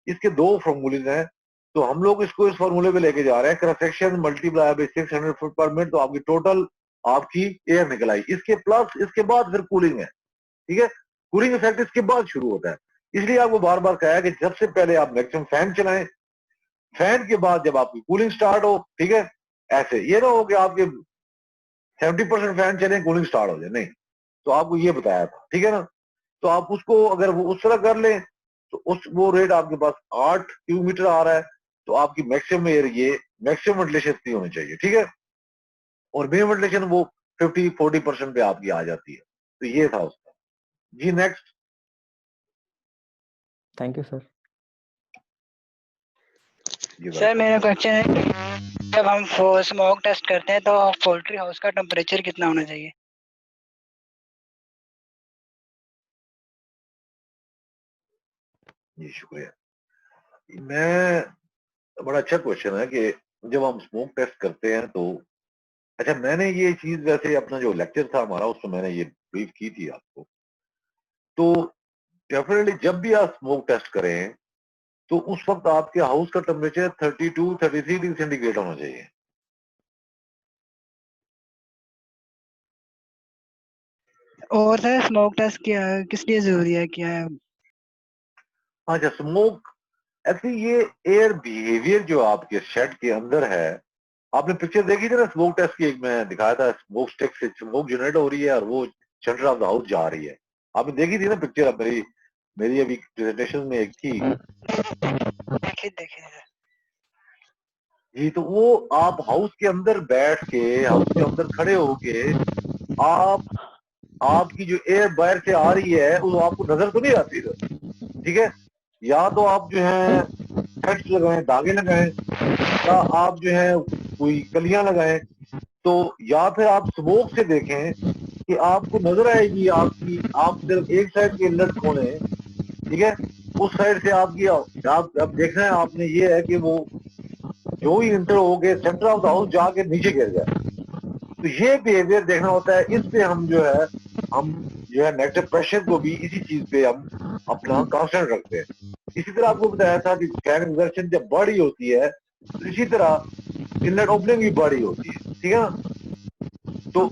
इसके 2 फॉर्मूले हैं, तो हम लोग इसको इस फॉर्मूले पे लेके जा रहे हैं, cross section multiply by 600 foot per minute, तो आपकी टोटल आपकी एयर निकल आई। इसके प्लस इसके बाद फिर कूलिंग है, ठीक है। कूलिंग इफेक्ट इसके बाद शुरू होता है, इसलिए आपको बार बार कहा है कि सबसे पहले आप मैक्सिमम फैन चलाएं, फैन के बाद जब आपकी कूलिंग स्टार्ट हो, ठीक है। ऐसे ये ना हो कि आपके 70% फैन चले कूलिंग स्टार्ट हो जाए, नहीं। तो आपको ये बताया था, ठीक है ना। तो आप उसको अगर वो उस तरह कर लें, तो उस वो रेट आपके पास 8 क्यूब मीटर आ रहा है, तो आपकी मैक्सिमम एयर, ये मैक्सिमम वेंटिलेशन इतनी होनी चाहिए, ठीक है। और मिनिमम वेंटिलेशन वो 50-40% पे आपकी आ जाती है। तो ये था उसका। जी next. Thank you sir. Sir मेरा क्वेश्चन है, जब हम स्मोक टेस्ट करते हैं तो पोल्ट्री हाउस का टेम्परेचर कितना होना चाहिए? जी शुक्रिया। मैं बड़ा अच्छा क्वेश्चन है कि जब हम स्मोक टेस्ट करते हैं तो अच्छा, मैंने ये चीज वैसे अपना जो लेक्चर था हमारा उसमें मैंने ये ब्रीफ की थी आपको। तो डेफिनेटली जब भी आप स्मोक टेस्ट करें तो उस वक्त आपके हाउस का टेम्परेचर 32 33 डिग्री सेंटीग्रेड होना चाहिए। और सर स्मोक टेस्ट किया किस लिए जरूरी है, क्या है? अच्छा, स्मोक एक्चुअली ये एयर बिहेवियर जो आपके शेड के अंदर है, आपने पिक्चर देखी थी ना स्मोक टेस्ट की, एक मैं दिखाया था स्मोक स्टिक से स्मोक जनरेट हो रही है और वो सेंटर ऑफ द हाउस जा रही है। आपने देखी थी ना पिक्चर? अब मेरी मेरी अभी प्रेजेंटेशन में एक थी देखे सर। जी। तो वो आप हाउस के अंदर बैठ के, हाउस के अंदर खड़े होके, आप आपकी जो एयर बाहर से आ रही है वो आपको नजर तो नहीं आती सर, ठीक है? या तो आप जो है थ्रेड्स लगाएं, धागे लगाएं, या आप जो है कोई कलियां लगाएं। तो या फिर आप स्मोक से देखें कि आपको नजर आएगी आपकी, आप सिर्फ एक साइड के इनलेट खोलें, ठीक है? उस साइड से आपकी आप अब देखना है आपने, ये है कि वो जो ही इंटर हो गए सेंटर ऑफ द हाउस जाके नीचे गिर जाए। तो ये बिहेवियर देखना होता है। इस पे हम जो है, हम जो है नेगेटिव प्रेशर को भी इसी चीज पे हम अपना कांस्टेंट रखते हैं। इसी तरह आपको बताया था कि फैन एक्सर्शन जब बढ़ी होती है तो इसी तरह इनलेट ओपनिंग भी बढ़ी होती है, ठीक है ना? तो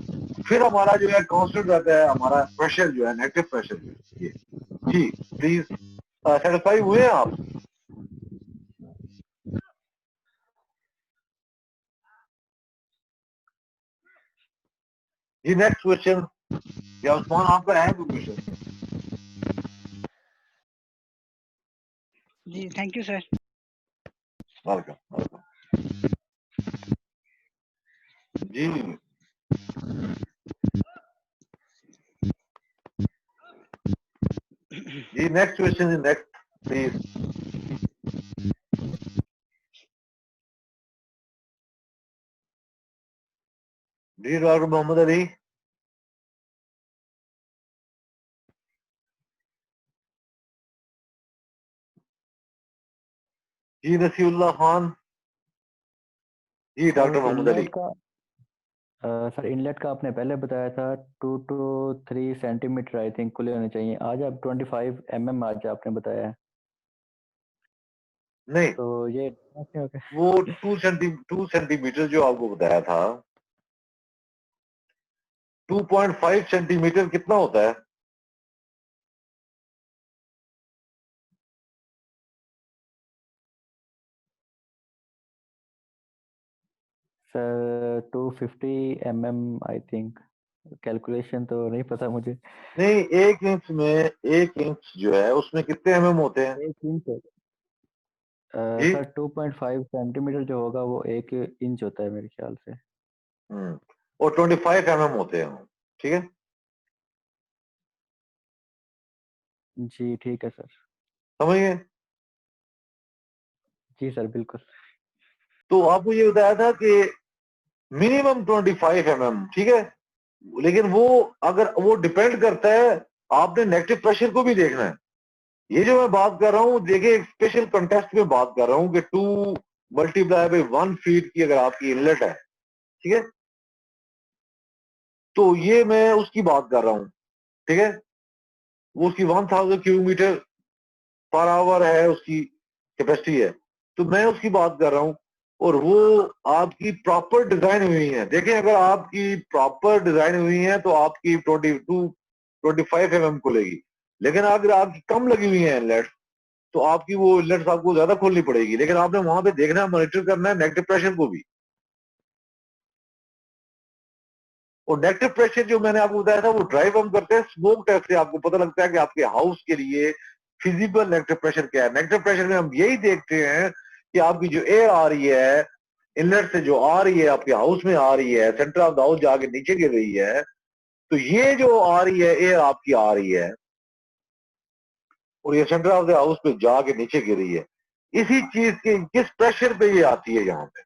फिर हमारा जो है कांस्टेंट रहता है हमारा प्रेशर जो है, नेगेटिव प्रेशर जो है ये। जी प्लीज, सेटिस्फाई हुए हैं आप? जी नेक्स्ट क्वेश्चन, या उस्मान आपका है कोई क्वेश्चन? जी thank you sir. Welcome welcome. जी जी next question is next please. जी डॉक्टर मोहम्मद अली। जी नसीउल्लाह खान। जी doctor sir Mohammad Ali. Inlet का सर इनलेट का आपने पहले बताया था 2 to 3 सेंटीमीटर आई थिंक खुले होने चाहिए। आज आप 25 mm आज आपने बताया है, नहीं, तो ये कैसे हो गया? वो 2 सेंटीमीटर जो आपको बताया था, 2.5 सेंटीमीटर कितना होता है? Sir 250 mm I think, calculation तो नहीं पता मुझे। नहीं, 1 इंच में, 1 इंच जो है उसमें कितने होते हैं? 1 इंच जी। सर 2.5 सेंटीमीटर जो होगा वो 1 इंच होता है मेरे ख्याल से। और 25 होते हैं, ठीक है? जी ठीक है सर। समझ गए? जी सर बिल्कुल। तो आपको ये बताया था कि मिनिमम 25 ठीक है? लेकिन वो, अगर वो डिपेंड करता है, आपने नेगेटिव प्रेशर को भी देखना है। ये जो मैं बात कर रहा हूँ, देखिए एक स्पेशल कंटेस्ट में बात कर रहा हूँ कि 2 × 1 फीट की अगर आपकी इनलेट है, ठीक है? तो ये मैं उसकी बात कर रहा हूँ, ठीक है? वो उसकी 1000 क्यूबिक मीटर पर आवर है, उसकी कैपेसिटी है। तो मैं उसकी बात कर रहा हूँ, और वो आपकी प्रॉपर डिजाइन हुई है। देखें, अगर आपकी प्रॉपर डिजाइन हुई है तो आपकी 25 खुलेगी। लेकिन अगर आपकी कम लगी हुई है इनलेट, तो आपकी वो इनलेट्स आपको ज्यादा खोलनी पड़ेगी। लेकिन आपने वहां पे देखना है, मॉनिटर करना है नेगेटिव प्रेशर को भी। और नेगेटिव प्रेशर जो मैंने आपको बताया था वो ड्राइव हम करते हैं स्मोक टेस्ट से। आपको पता लगता है कि आपके हाउस के लिए फिजिबल नेगेटिव प्रेशर क्या है। नेगेटिव प्रेशर में हम यही देखते हैं कि आपकी जो एयर आ रही है इनलेट से, जो आ रही है आपके हाउस में आ रही है, सेंटर ऑफ द हाउस जाके नीचे गिर रही है। तो ये जो आ रही है एयर आपकी आ रही है, और ये सेंटर ऑफ द हाउस पे जाके नीचे गिर रही है, इसी चीज के किस प्रेशर पे ये आती है यहाँ पे।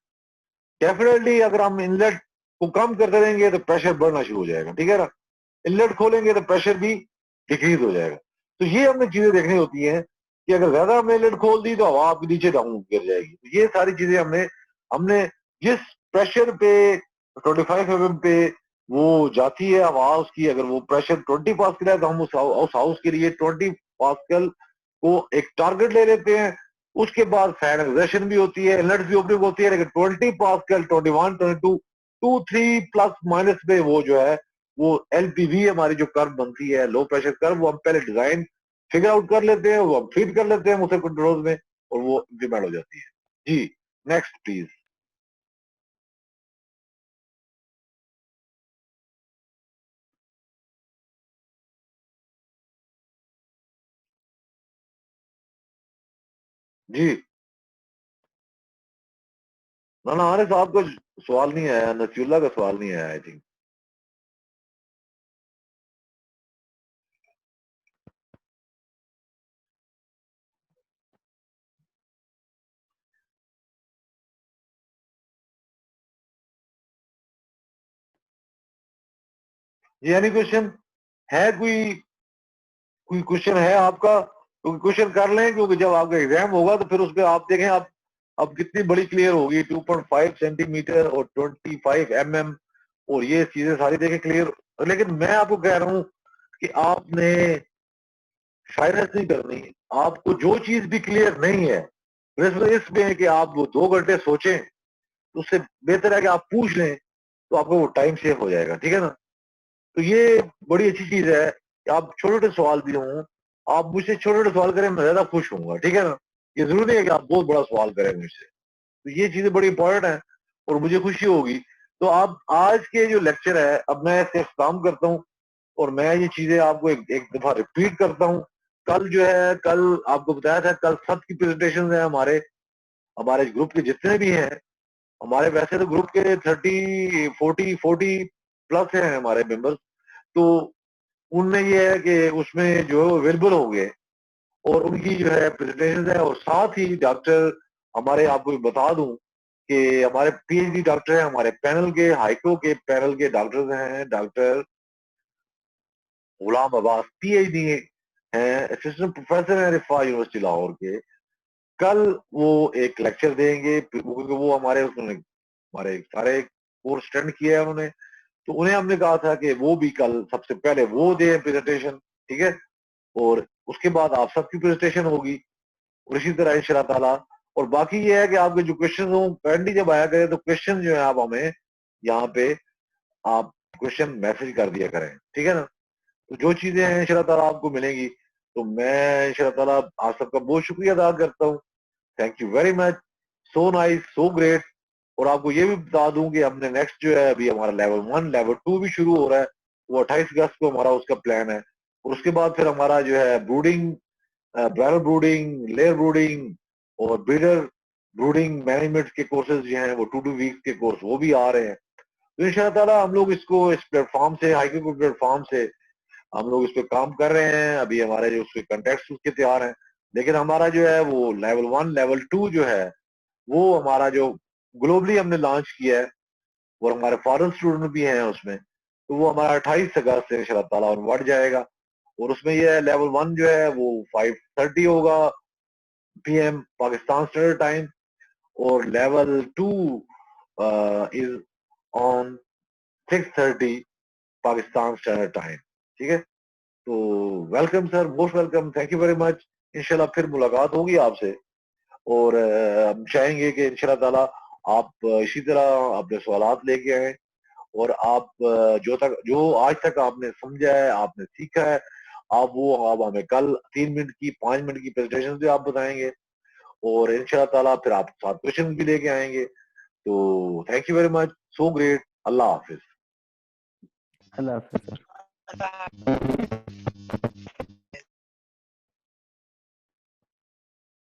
डेफिनेटली अगर हम इनलेट को कम करते रहेंगे तो प्रेशर बढ़ना शुरू हो जाएगा, ठीक है ना? इनलेट खोलेंगे तो प्रेशर भी डिक्रीज हो जाएगा। तो ये हमें चीजें देखनी होती हैं। कि अगर ज्यादा हमने लिड खोल दी तो हवा आपके नीचे डाउन गिर जाएगी। तो ये सारी चीजें हमने जिस प्रेशर पे 25 mm पे वो जाती है हवा उसकी, अगर वो प्रेशर 20 पास्कल है तो हम उस हाउस के लिए 20 पास्कल को एक टारगेट ले लेते हैं। उसके बाद फैन एग्जर्शन भी होती है, इनलेट्स भी ओपनिंग होती है, लेकिन 20 पास्कल 21 22 2 3 प्लस माइनस पे वो जो है वो एलपीवी हमारी जो कर्व बनती है लो प्रेशर कर्व, वो हम पहले डिजाइन फिगर आउट कर लेते हैं, वो हम फीड कर लेते हैं मुझसे कंट्रोल में और वो इम्प्लीमेंट हो जाती है। जी नेक्स्ट प्लीज। जी ना आने साहब का सवाल नहीं आया, नसीउल्लाह का सवाल नहीं आया आई थिंक। जी एनी क्वेश्चन है? कोई क्वेश्चन है आपका? क्योंकि क्वेश्चन कर लें, क्योंकि जब आपका एग्जाम होगा तो फिर उस पर आप देखें आप अब कितनी बड़ी क्लियर होगी, 2.5 सेंटीमीटर और 25 mm और ये चीजें सारी देखें क्लियर। लेकिन मैं आपको कह रहा हूं कि आपने शायद नहीं करनी, आपको जो चीज भी क्लियर नहीं है इसमें है कि आप वो 2 घंटे सोचें, तो उससे बेहतर है कि आप पूछ लें तो आपको वो टाइम सेव हो जाएगा, ठीक है ना। तो ये बड़ी अच्छी चीज है कि आप छोटे छोटे सवाल भी हों, आप मुझसे छोटे छोटे सवाल करें, मैं ज्यादा खुश होऊंगा, ठीक है ना। ये जरूरी नहीं है कि आप बहुत बड़ा सवाल करें मुझसे, तो ये चीजें बड़ी इंपॉर्टेंट है और मुझे खुशी होगी। तो आप आज के जो लेक्चर है अब मैं इसे काम करता हूँ और मैं ये चीजें आपको एक दफा रिपीट करता हूँ। कल जो है, कल आपको बताया था कल सबकी प्रेजेंटेशन है, हमारे हमारे ग्रुप के जितने भी हैं, हमारे वैसे तो ग्रुप के 30 40 प्लस हैं हमारे मेंबर्स, तो उनमें ये है कि उसमें जो अवेलेबल हो गए और उनकी जो है प्रेजेंटेशन है। और साथ ही डॉक्टर हमारे, आपको बता दूं कि हमारे पीएचडी डॉक्टर हैं, हमारे पैनल के हाइको के पैनल के डॉक्टर्स हैं, डॉक्टर गुलाम अब्बास पीएचडी हैं, असिस्टेंट प्रोफेसर हैं रिफा यूनिवर्सिटी लाहौर के। कल वो एक लेक्चर देंगे क्योंकि वो हमारे उसने हमारे सारे कोर्स अटेंड किया है उन्होंने, तो उन्हें हमने कहा था कि वो भी कल सबसे पहले वो दे प्रेजेंटेशन, ठीक है। और उसके बाद आप सबकी प्रेजेंटेशन होगी और इसी तरह इंशाल्लाह ताला। और बाकी ये है कि आपके जो क्वेश्चन हो पेंडिंग जब आया करें तो क्वेश्चन जो है आप हमें यहाँ पे आप क्वेश्चन मैसेज कर दिया करें, ठीक है ना। तो जो चीजें हैं इंशाल्लाह ताला आपको मिलेंगी। तो मैं इंशाल्लाह ताला आप सबका बहुत शुक्रिया अदा करता हूँ। Thank you very much, so nice, so great. और आपको ये भी बता दूं कि हमने नेक्स्ट जो है अभी हमारा लेवल 1 लेवल 2 भी शुरू हो रहा है, वो 28 अगस्त को हमारा उसका प्लान है। और उसके बाद फिर हमारा जो है brooding, barrel brooding, layer brooding और ब्रीडर ब्रूडिंग मैनेजमेंट के कोर्सेज जो हैं वो 2 वीक्स के कोर्स वो भी आ रहे हैं। तो इंशाल्लाह ताला हम लोग इसको इस प्लेटफॉर्म से, हाईको प्लेटफॉर्म से हम लोग इस पे काम कर रहे हैं। अभी हमारे जो उसके कंटेक्ट उसके तैयार हैं, लेकिन हमारा जो है वो लेवल 1 लेवल 2 जो है वो हमारा जो ग्लोबली हमने लॉन्च किया है और हमारे फॉरेन स्टूडेंट भी हैं उसमें, तो वो हमारा 28 अगस्त से इंशाल्लाह ताला बढ़ जाएगा। और उसमें ये लेवल 1 जो है वो 5:30 होगा PM पाकिस्तान स्टैंडर्ड टाइम और level 2 is on 6:30 Pakistan standard time, ठीक है। तो welcome sir, most welcome, thank you very much. इंशाल्लाह फिर मुलाकात होगी आपसे और हम चाहेंगे कि इंशाल्लाह ताला आप इसी तरह अपने सवालात लेके आए और आप जो आज तक आपने समझा है, आपने सीखा है, आप हमें कल 3 मिनट की 5 मिनट की प्रेजेंटेशन भी आप बताएंगे और इंशाल्लाह ताला फिर आप साथ क्वेश्चन भी लेके आएंगे। तो thank you very much, so great, Allah Hafiz. Allah Hafiz sir.